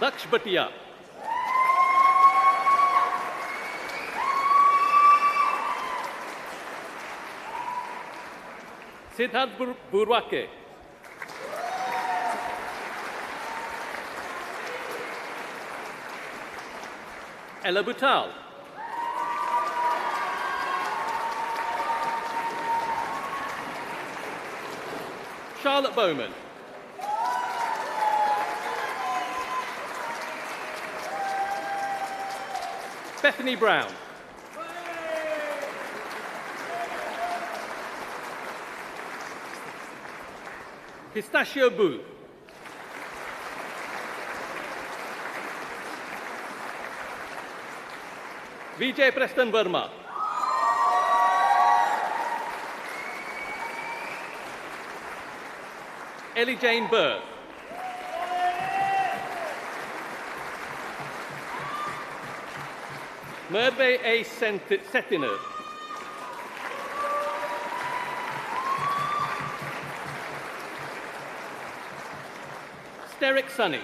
Daksh Bhatia. Siddharth Burwake. Ella Butal. Charlotte Bowman. Bethany Brown. Pistachio Boo. Vijay Preston Verma. Ellie Jane Burr. Merve A. Setiner. Steric Sunny.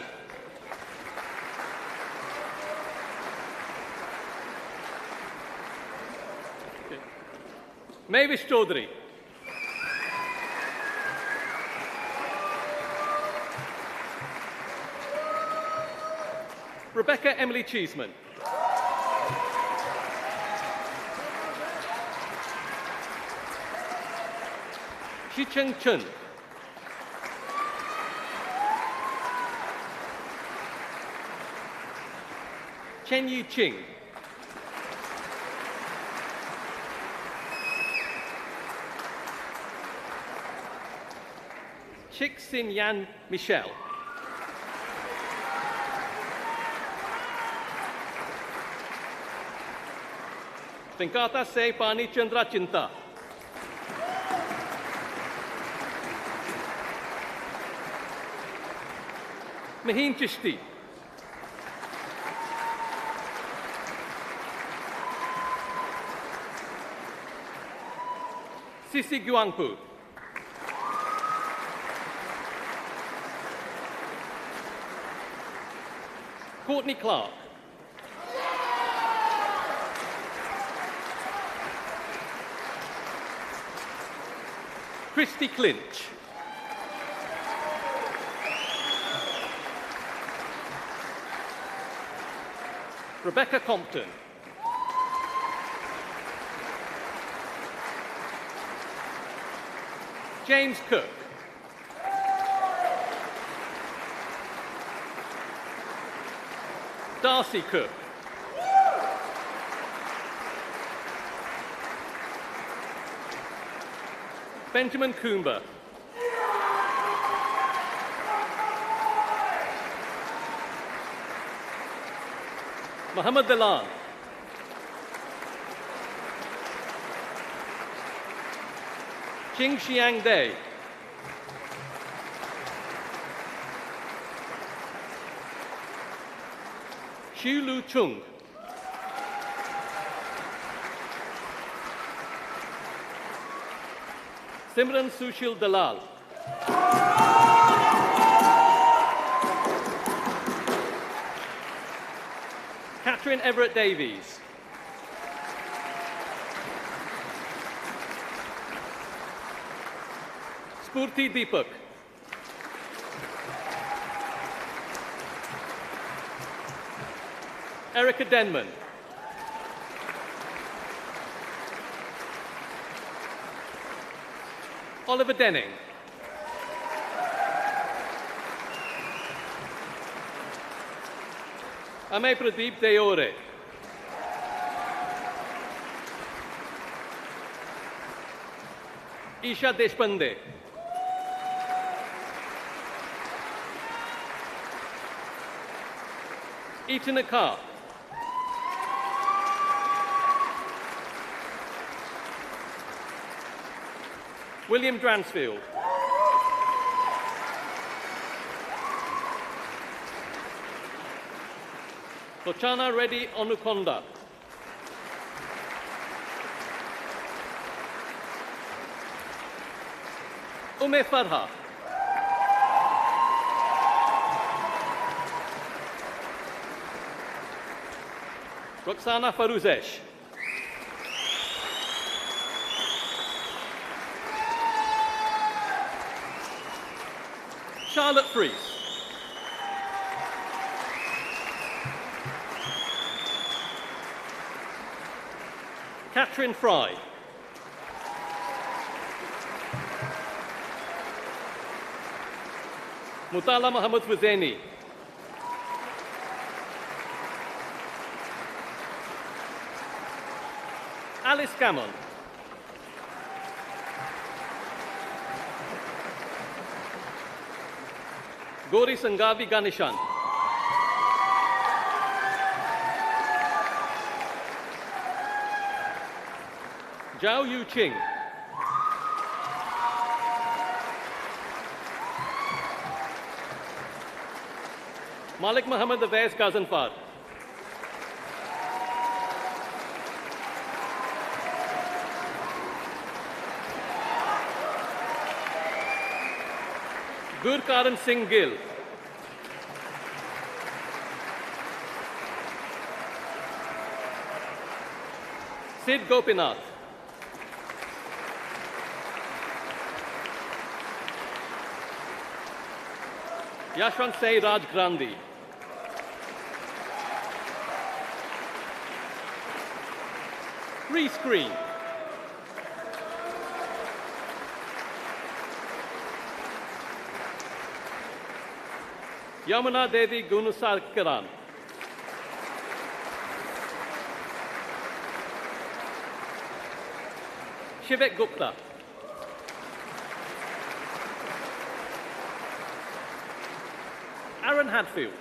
Mavis Chaudhary. Rebecca Emily Cheeseman. Shicheng Chun. Chen Yi Ching. Chik Sin Yan Michelle. Venkata Se Pani Chandra Chinta. Maheen Chishti. Sisi Guangpu. Courtney Clark. Christy Clinch. Rebecca Compton. James Cook. Darcy Cook. Benjamin Coomber. Mohammed Dalan. Ching Xiang Day. Xu Lu Chung. Simran Sushil Dalal. Catherine Everett Davies. Spurti Deepak. Erica Denman. Oliver Denning. Ame Pradeep Deore. Isha Deshpande. Ethan Akar. William Dransfield. Lochana Reddy Onukonda. Ume Farha. Roxana Farouzesh. Charlotte Fries. Catherine Fry. Mutala Mohammed Wazeni. Alice Gammon. Gori Sangavi Ganeshan. Zhao Yu Ching. Malik Muhammad Awais Gazanfar. Gurkaran Singh Gill. Sid Gopinath. Yashwant Say Raj Grandi. Reese Green. Yamuna Devi Gunusar Kiran. Shivek Gupta. Aaron Hadfield.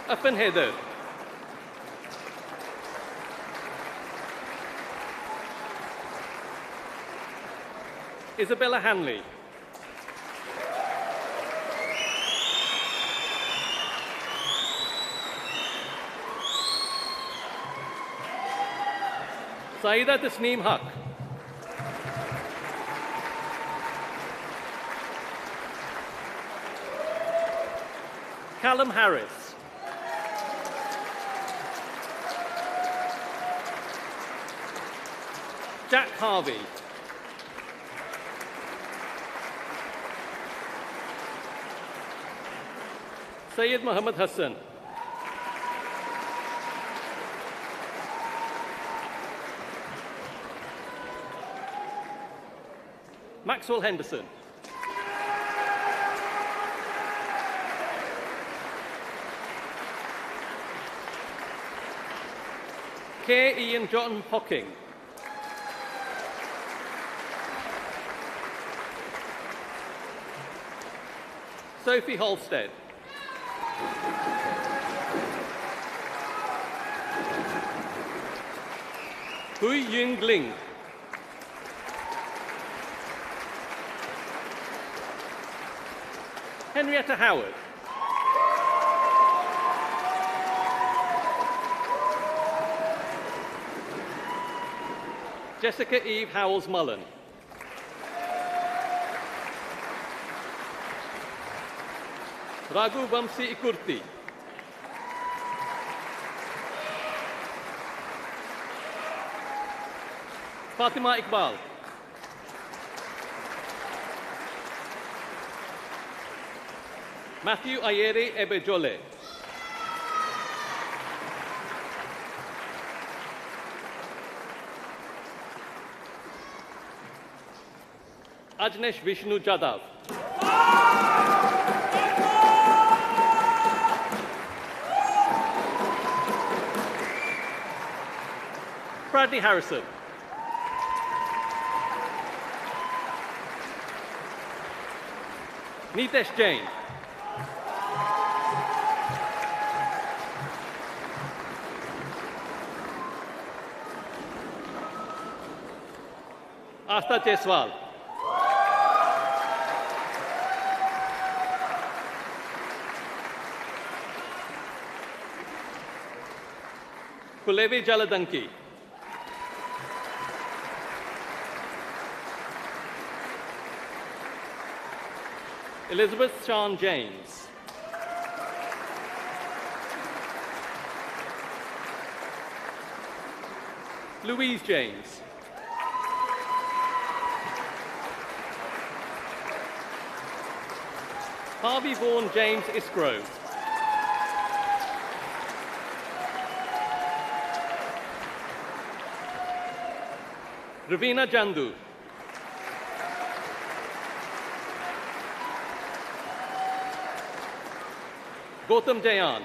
Afan Heather. Isabella Hanley. Saida Tasneem Haq. Callum Harris. Jack Harvey. Syed Muhammad Hassan. Maxwell Henderson. K. Ian John Hocking. Sophie Holstead. Hui Ying Ling. Henrietta Howard. Jessica Eve Howells-Mullen. Raghu Vamsi Ikurti. Fatima Iqbal. Matthew Ayeri Ebejole. Ajnesh Vishnu Jadhav. Bradley Harrison. Nitesh Jain. Asta Jaiswal. Kulevi Jaladanki. Elizabeth Sian James. Louise James. Harvey Vaughan James Isgrove. Ravina Jandu. Gautam Dayan.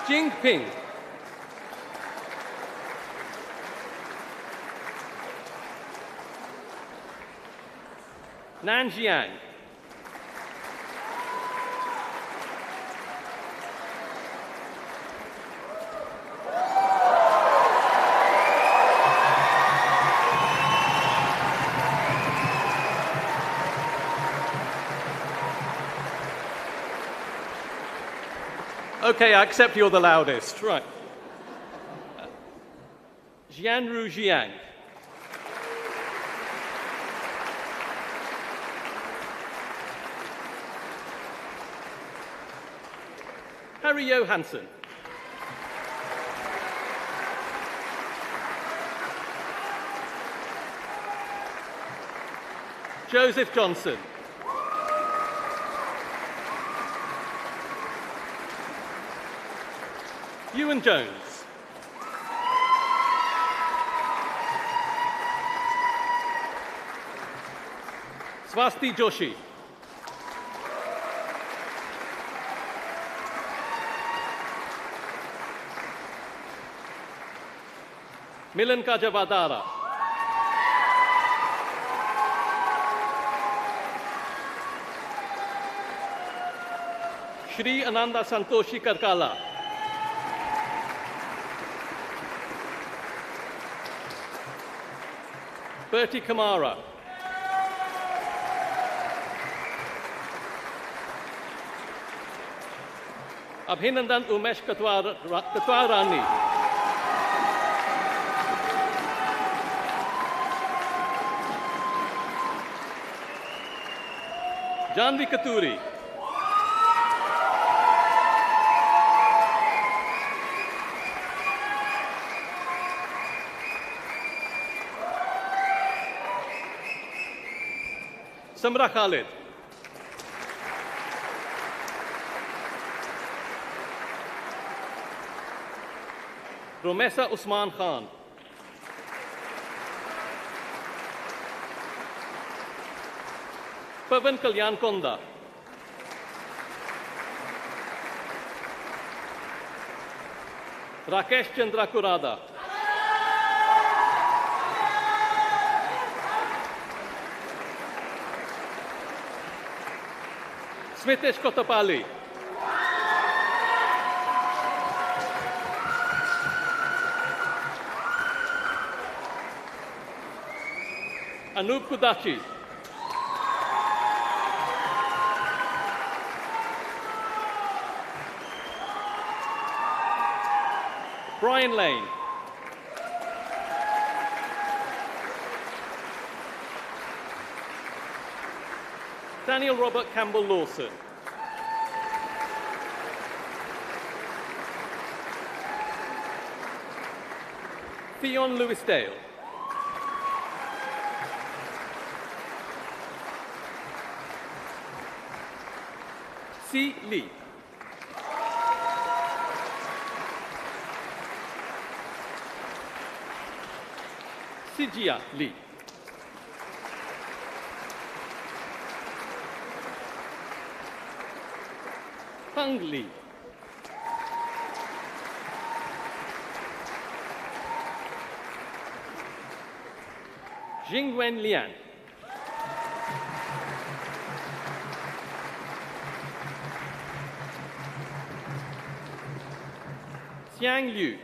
Jing Ping. Nan Jiang. Okay, I accept you're the loudest. Right. Jianru Jiang. Harry Johansson. Joseph Johnson. Ewan Jones. Swasti Joshi. Milan Kajavadara. Shri Ananda Santoshi Karkala. Bertie Kamara. Abhinandan Umesh Katwarani. Janvi Katuri. Samra Khalid. Romesa Usman Khan. Pavan Kalyan Konda. Rakesh Chandra Kurada. Smitesh Kotapalli. Anup Kudachi. Brian Lane. Daniel Robert Campbell Lawson. Theon Lewis Dale. C. Lee. Sijia Lee. Hung Lee. Jingwen Lian. Xiang Liu.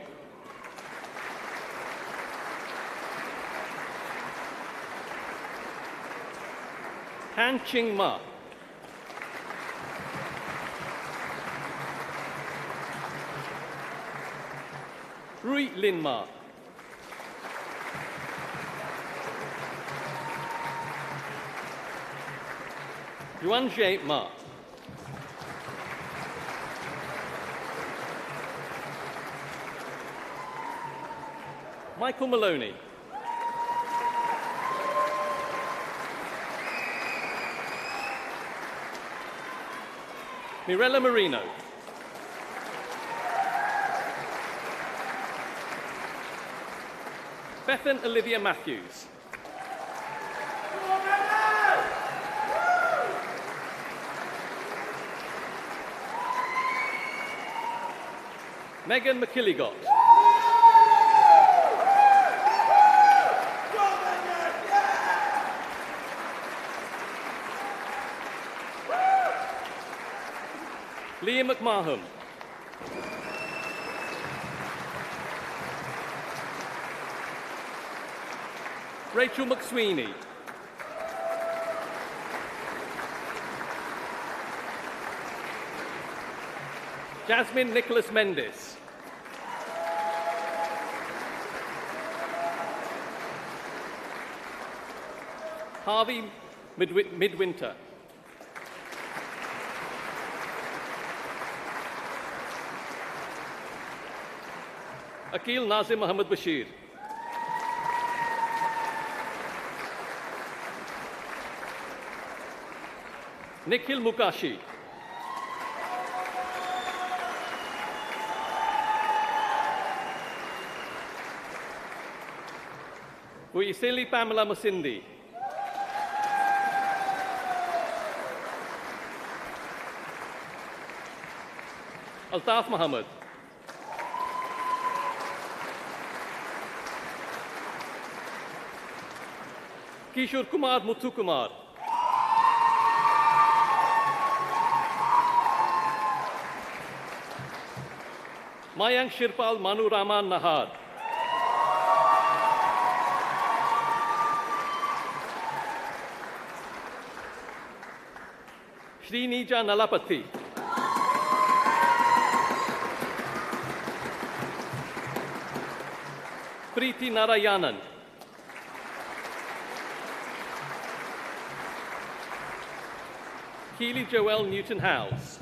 Han Ching Ma. Rui Lin Ma. Juan J. Ma. Michael Maloney. Mirella Marino. Bethan Olivia Matthews. Megan McKilligott. Liam McMahon. Rachel McSweeney. Jasmine Nicholas Mendes. Harvey Midwinter. Akil Nazim Muhammad Bashir. Nikhil Mukashi. Uisili Pamela Masindi. Altaf Muhammad. Kishore Kumar Muthu Kumar. Mayank Shirpal Manu Raman Nahar. Srinija Nalapati. Preeti Narayanan. Keely Joelle Newton-Howes.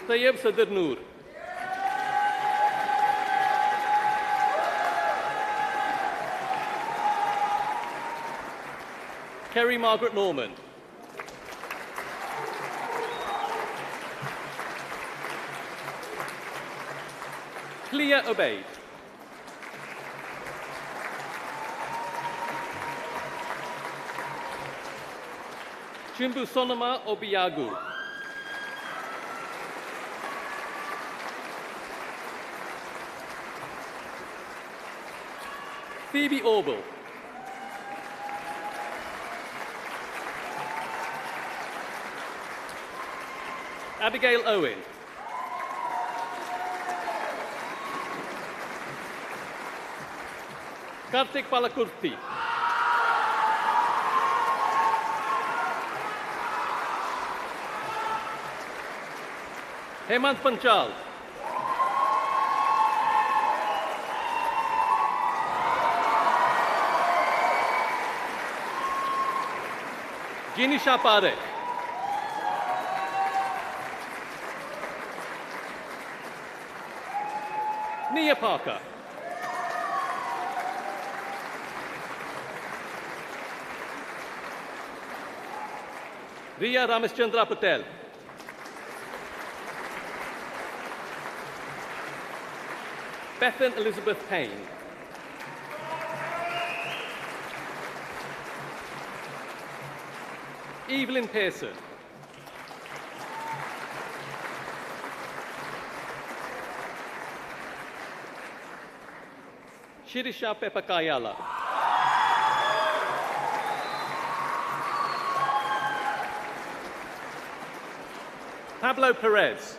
Tayyib Sadr Noor. Kerry Margaret Norman. Clea Obeid. Chimbu Sonoma Obiagu. Phoebe Orwell. Abigail Owen. Kartik Palakurti. Hemant Panchal. Jinisha Parekh. Nia Parker. Riya Ramachandra Patel. Bethan Elizabeth Payne. Evelyn Pearson. Shirisha Pepakayala. Pablo Perez.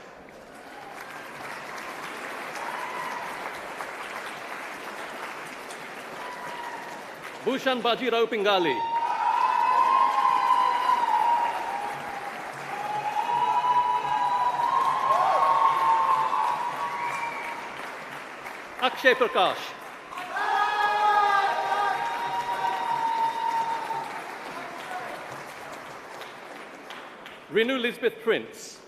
Bhushan Bajirao Pingali. Akshay Prakash. Rinu Lisbeth Prince.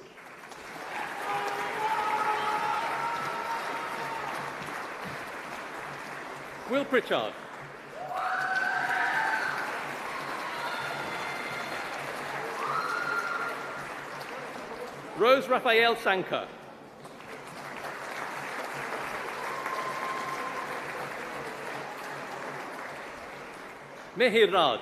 Will Pritchard. Rose Raphael Sanka. Mehir Raj.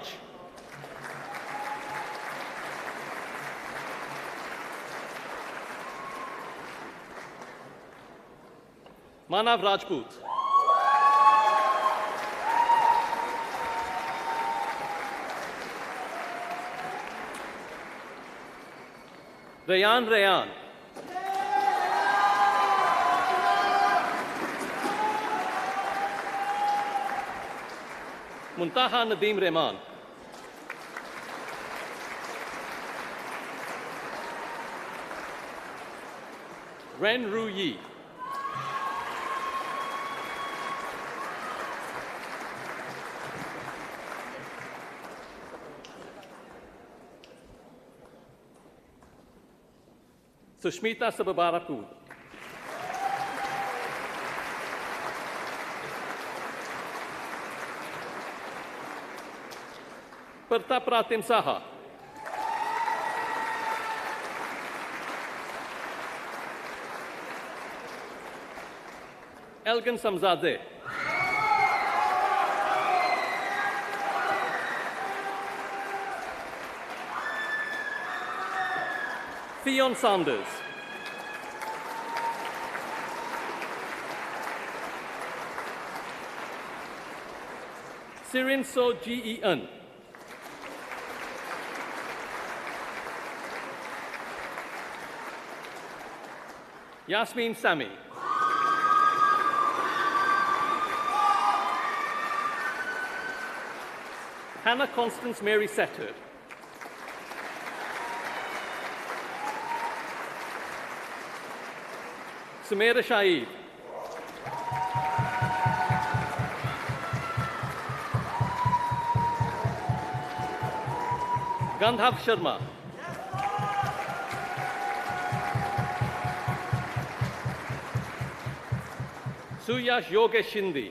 Manav Rajput. Rayan Rayan. Muntaha Nadeem Rehman. Ren Ru Yi. Sushmita Sababarapu. Pratap Pratim Saha. Elgin Samzadeh. Theon Sanders. Sirin So Gen. Yasmin Sami. Hannah Constance Mary Setter. Sumaira Shaheed. Gandhav Sharma. Suyash Yogesh Shinde.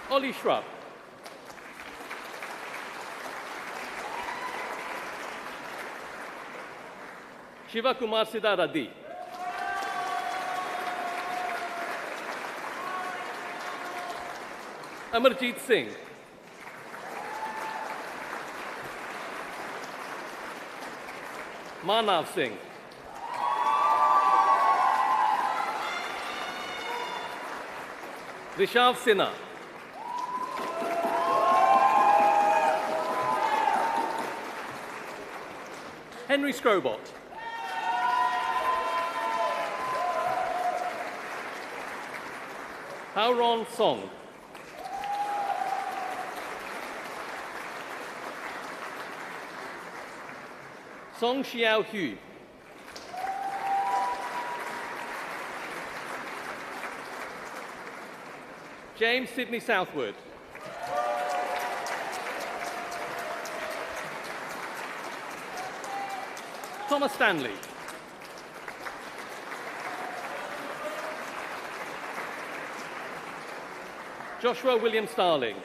Ollie Shrub. Shiva Kumar Siddharadi. Amarjeet Singh. Manav Singh. Rishav Sinha. Henry Scrobot. Hauron Song. Song Xiao Hu. James Sidney Southwood. Thomas Stanley. Joshua William Starling.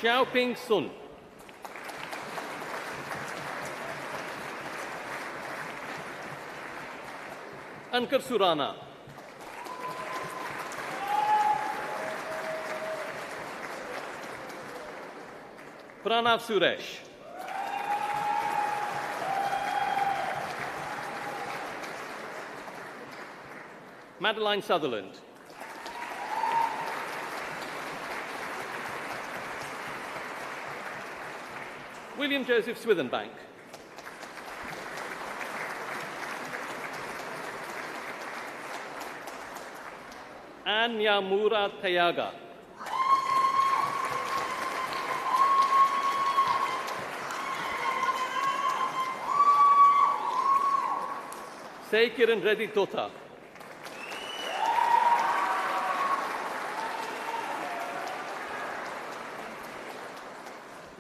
Xiaoping Sun. Ankar Surana. Pranav Suresh. Madeline Sutherland. William Joseph Swithenbank. Ann Yamura Tayaga. Seikiran Reddy Tota.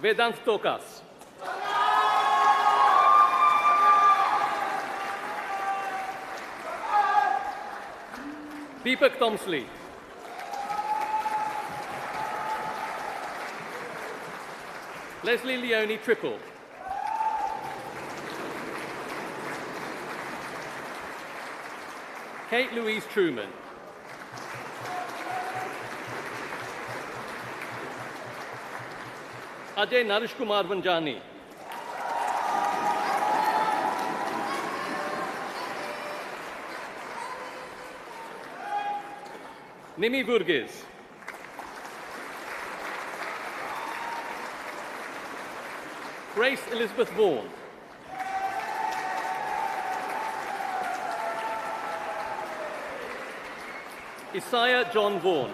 Vedant Tokas. Deepak Tomsley. Leslie Leone Triple. Kate Louise Truman. Ajay Naresh Kumar Vanjani. Nimi Burgess. Grace Elizabeth Vaughan. Isaiah John Vaughan.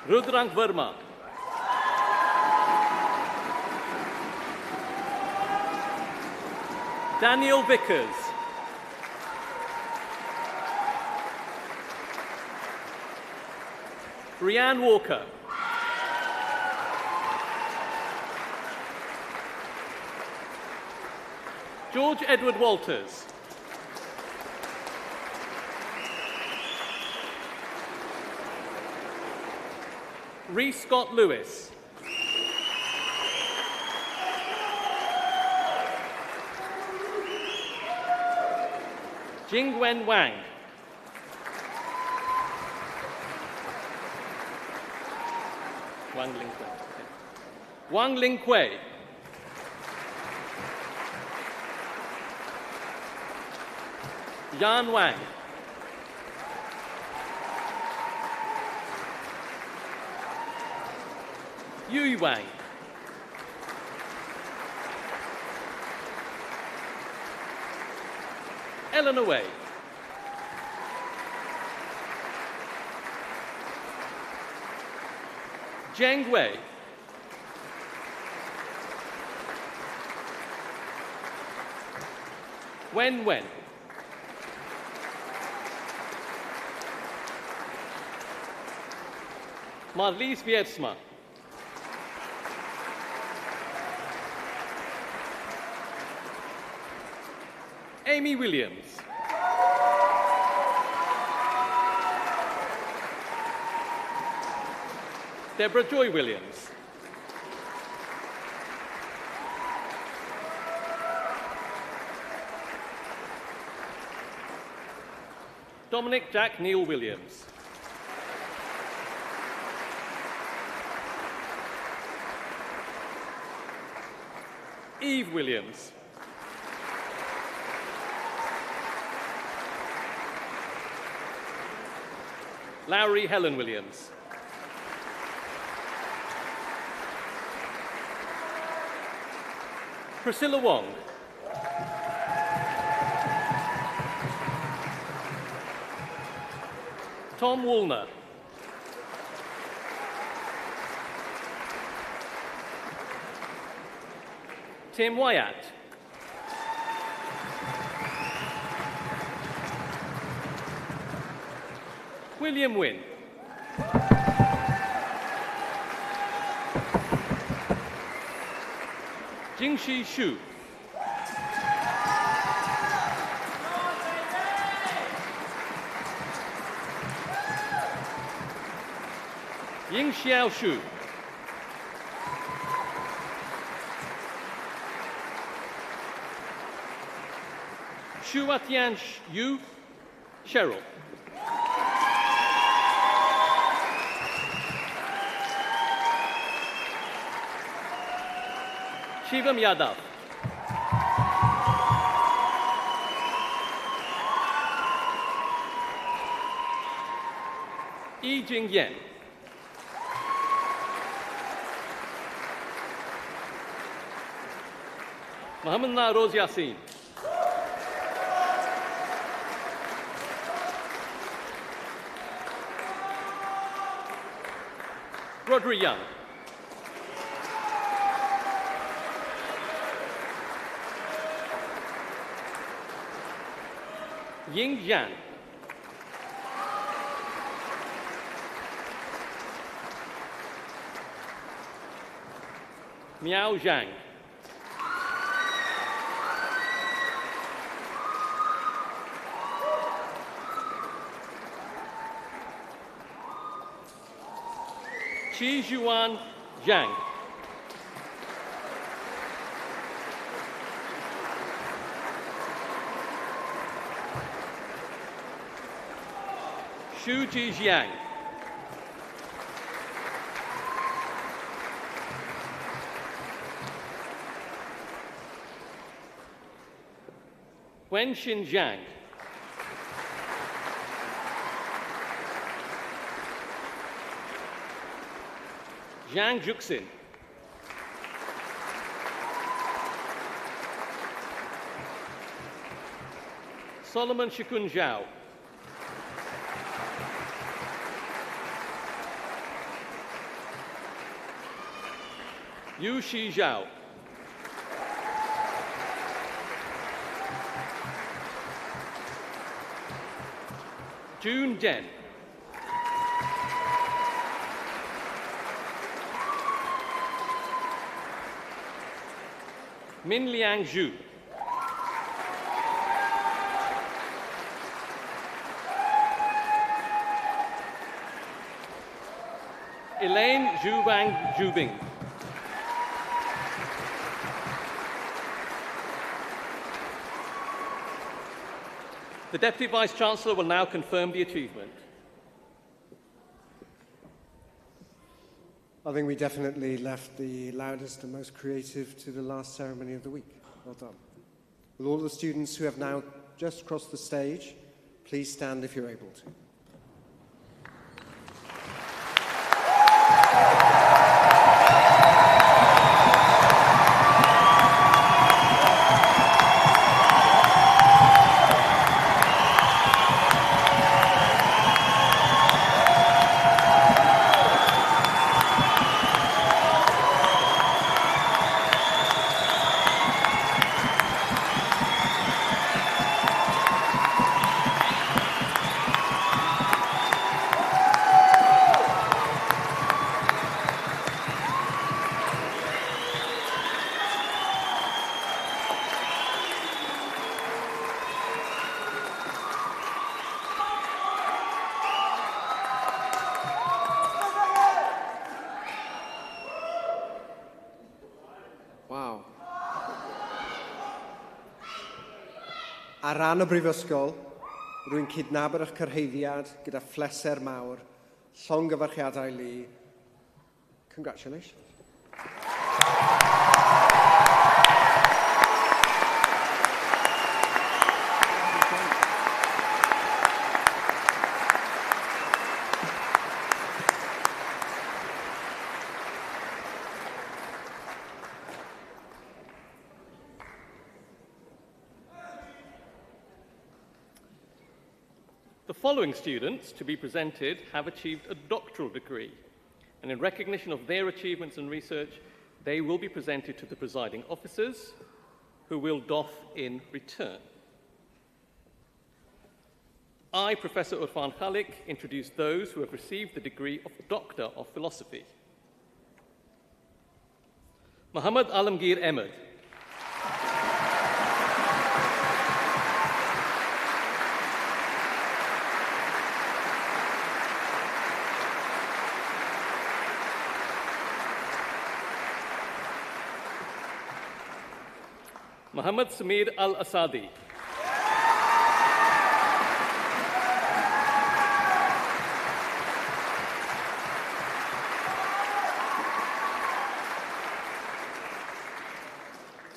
Rudrang Verma. Daniel Vickers. Brianne Walker. George Edward Walters. Rhys Scott Lewis. Jingwen Wang. Wang Ling Kuei. Okay. Wang Ling Kuei. Yan Wang. Yui Wang. Eleanor Wei. Zheng Wei. Wen Wen. Marlies Wiersma. Amy Williams. Deborah Joy Williams. Dominic Jack Neil Williams. Eve Williams. Lowry Helen Williams. Priscilla Wong. Tom Woolner. Tim Wyatt. William Wynne. Jingxi Xu. Ying Xiao Xu. Shuatian Yu Cheryl. Shivam Yadav. Yi Jing Yen. Mohammed Naroz Yassin. Rodri Young. Ying Yan. Miao Zhang. Qi Zhuan Zhang. Xu Ji Jiang. Wenxin Zhang. Zhang Juxin. Solomon Shikun Zhao. Yu Shi Zhao. Jun Zhen. Min Liang Zhu. Elaine Zhubang Zhubing. The Deputy Vice-Chancellor will now confirm the achievement. I think we definitely left the loudest and most creative to the last ceremony of the week. Well done. Will all the students who have now just crossed the stage, please stand if you're able to. Ar ran y brifysgol, rwy'n cydnabod eich cyrhaeddiad gyda phleser mawr, llongyfarchiadau lu. Congratulations. The following students to be presented have achieved a doctoral degree, and in recognition of their achievements and research, they will be presented to the presiding officers, who will doff in return. I, Professor Irfan Khalik, introduce those who have received the degree of Doctor of Philosophy. Muhammad Alamgir Ahmed. Muhammad Samir Al-Asadi.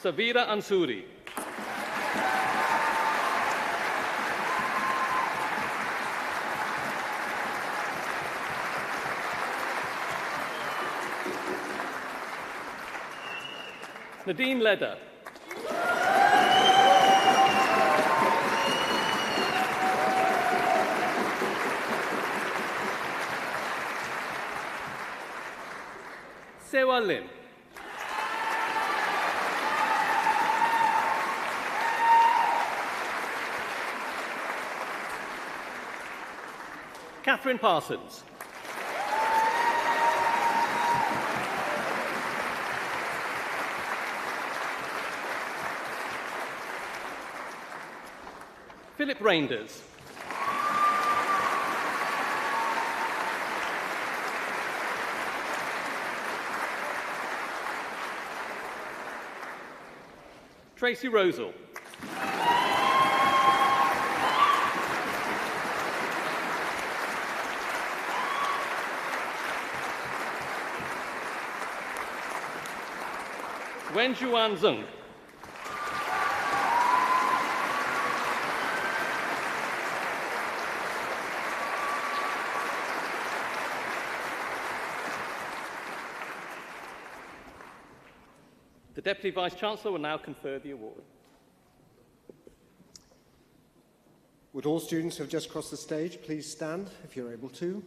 Savira Ansuri. Nadine Leder. Sewa Lim. Catherine Parsons. Philip Reinders. Tracy Rosal. Wen Juan Zung. The Deputy Vice-Chancellor will now confer the award. Would all students who have just crossed the stage please stand if you're able to?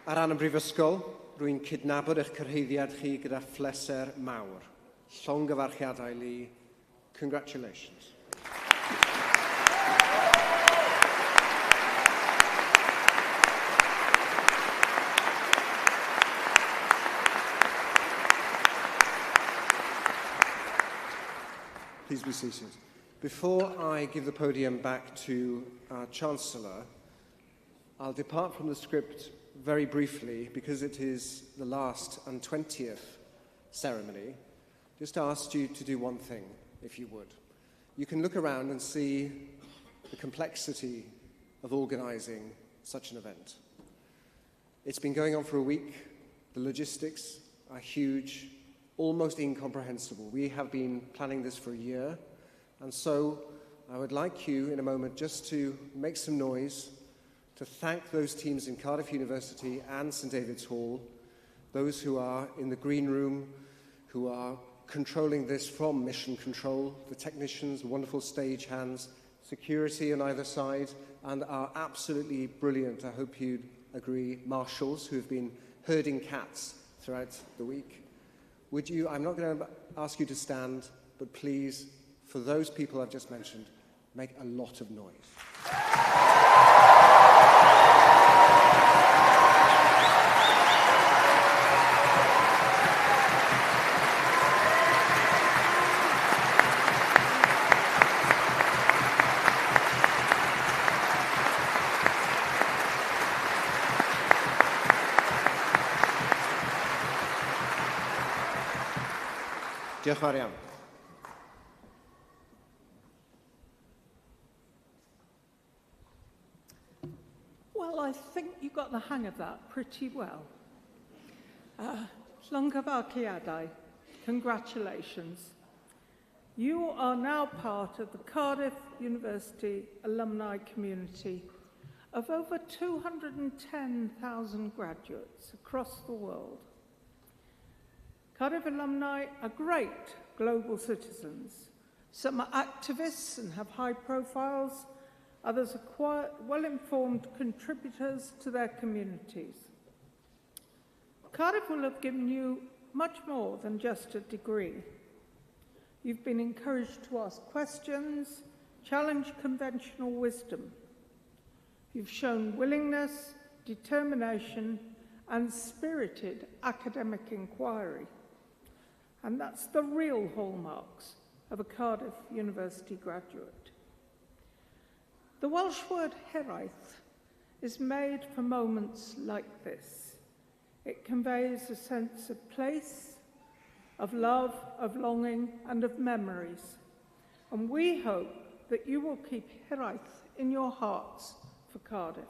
Ar ran y Brifysgol, rwy'n cydnabod eich cyrhaeddiad chi gyda phleser mawr. Llongyfarchiadau Lee. Congratulations. Please be seated. Before I give the podium back to our Chancellor, I'll depart from the script very briefly, because it is the last and 20th ceremony, just ask you to do one thing, if you would. You can look around and see the complexity of organising such an event. It's been going on for a week. The logistics are huge, almost incomprehensible. We have been planning this for a year, and so I would like you in a moment just to make some noise, to thank those teams in Cardiff University and St David's Hall, those who are in the green room, who are controlling this from mission control, the technicians, wonderful stagehands, security on either side, and our absolutely brilliant, I hope you'd agree, marshals who have been herding cats throughout the week. Would you, I'm not going to ask you to stand, but please, for those people I've just mentioned, make a lot of noise. Diolch yn fawr iawn. Well, I think you got the hang of that pretty well. Llongyfarchiadau, congratulations. You are now part of the Cardiff University alumni community of over 210,000 graduates across the world. Cardiff alumni are great global citizens. Some are activists and have high profiles. Others are quiet, well-informed contributors to their communities. Cardiff will have given you much more than just a degree. You've been encouraged to ask questions, challenge conventional wisdom. You've shown willingness, determination, and spirited academic inquiry. And that's the real hallmarks of a Cardiff University graduate. The Welsh word heraeth is made for moments like this. It conveys a sense of place, of love, of longing, and of memories. And we hope that you will keep heraeth in your hearts for Cardiff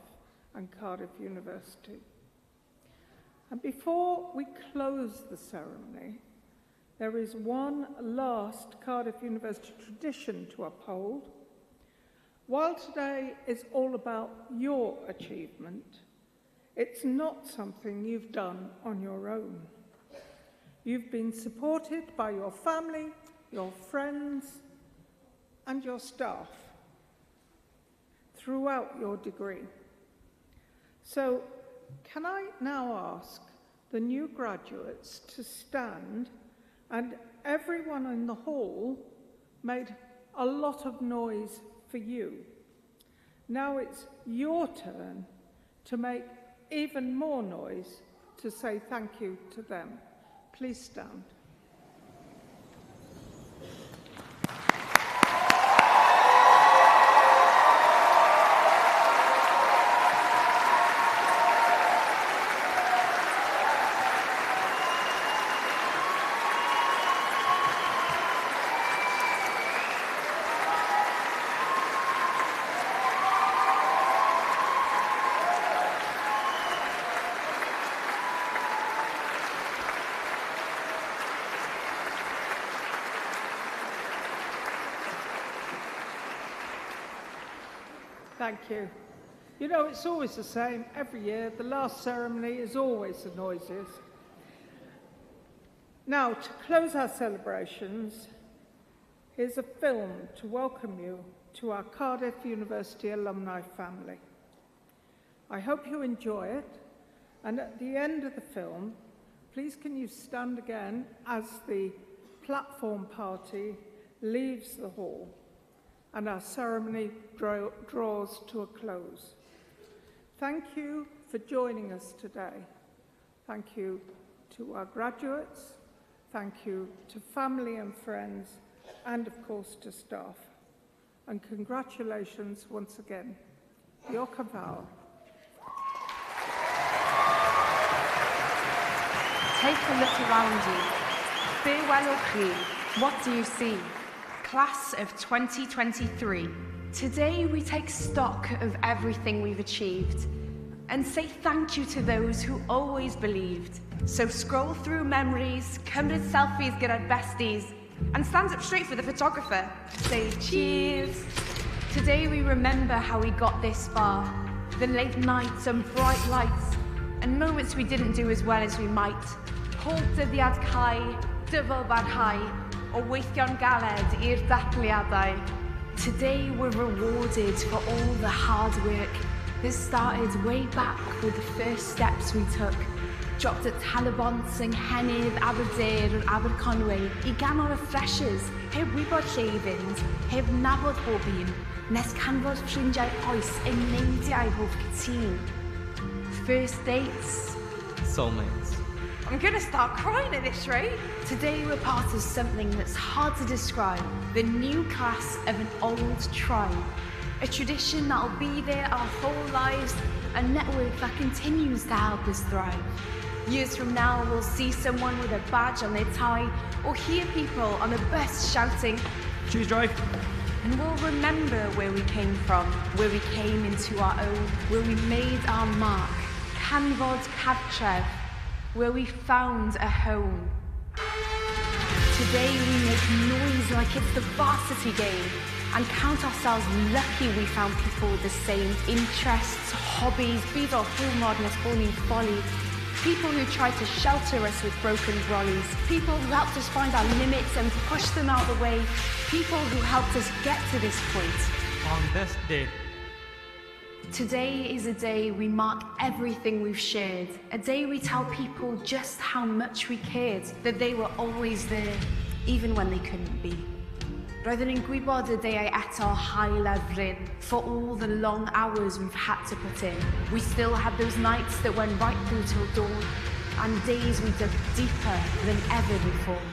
and Cardiff University. And before we close the ceremony, there is one last Cardiff University tradition to uphold. While today is all about your achievement, it's not something you've done on your own. You've been supported by your family, your friends, and your staff throughout your degree. So, can I now ask the new graduates to stand, and everyone in the hall made a lot of noise for you. Now it's your turn to make even more noise to say thank you to them. Please stand. Thank you. You know, it's always the same every year. The last ceremony is always the noisiest. Now, to close our celebrations, here's a film to welcome you to our Cardiff University alumni family. I hope you enjoy it, and at the end of the film, please can you stand again as the platform party leaves the hall and our ceremony draws to a close. Thank you for joining us today. Thank you to our graduates. Thank you to family and friends, and of course to staff. And congratulations once again. Diolch yn fawr. Take a look around you. Be welwch chi. What do you see? Class of 2023. Today we take stock of everything we've achieved and say thank you to those who always believed. So scroll through memories, cymryd selfies gyda'r besties, and stand up straight for the photographer. Say cheers. Today we remember how we got this far. The late nights and bright lights, and moments we didn't do as well as we might. Pob dyddiad cau, dyfal barhau, o weithio'n galed i'r darllediadau. Today we're rewarded for all the hard work that started way back with the first steps we took. Dropped at Talabont, yng Nghennydd, Aberdare, Aberconwy, I ganol y freshers, heb wybod lle I fynd, heb nabod bob un, nes canfod ffrindiau oes yn neidiau bob cytun. First dates. Soulmates. I'm gonna start crying at this rate. Today we're part of something that's hard to describe. The new class of an old tribe. A tradition that'll be there our whole lives. A network that continues to help us thrive. Years from now, we'll see someone with a badge on their tie, or hear people on a bus shouting, Choose drive. and we'll remember where we came from, where we came into our own, where we made our mark. Canfod cartref, where we found a home. Today we make noise like it's the varsity game, and count ourselves lucky we found people with the same interests, hobbies, bydd o hwmod nes bod ni'n folly. People who tried to shelter us with broken brollies. People who helped us find our limits and push them out of the way. People who helped us get to this point. On this day. Today is a day we mark everything we've shared. A day we tell people just how much we cared, that they were always there, even when they couldn't be. Roedden ni'n gwybod y deiau eto hael a fryn, for all the long hours we've had to put in. We still had those nights that went right through till dawn, and days we dug deeper than ever before.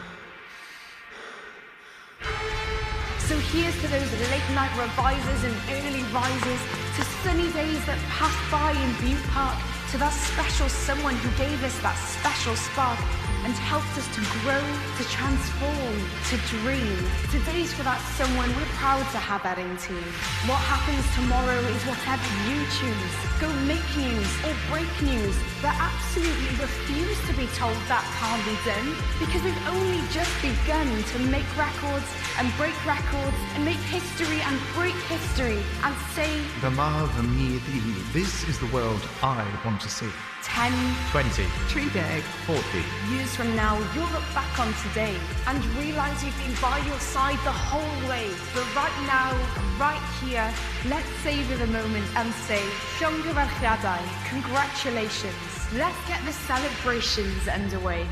So here's to those late night revisers and early risers, to sunny days that passed by in Butte Park, to that special someone who gave us that special spark and helped us to grow, to transform, to dream. Today's for that someone we're proud to have at in team. What happens tomorrow is whatever you choose. Go make news or break news, but absolutely refuse to be told that can't be done, because we've only just begun to make records and break records and make history and break history and say, Dyma fy myd I. This is the world I want to see. 10, 20. 30, 40. years from now, you'll look back on today and realize you've been by your side the whole way. But right now, right here, let's savour the moment and say, camgymeriadau, congratulations. Let's get the celebrations underway.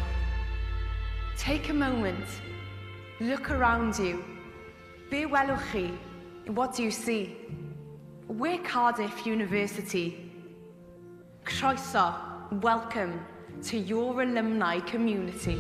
Take a moment, look around you. Be welwch chi, what do you see? We're Cardiff University. Croeso, welcome to your alumni community.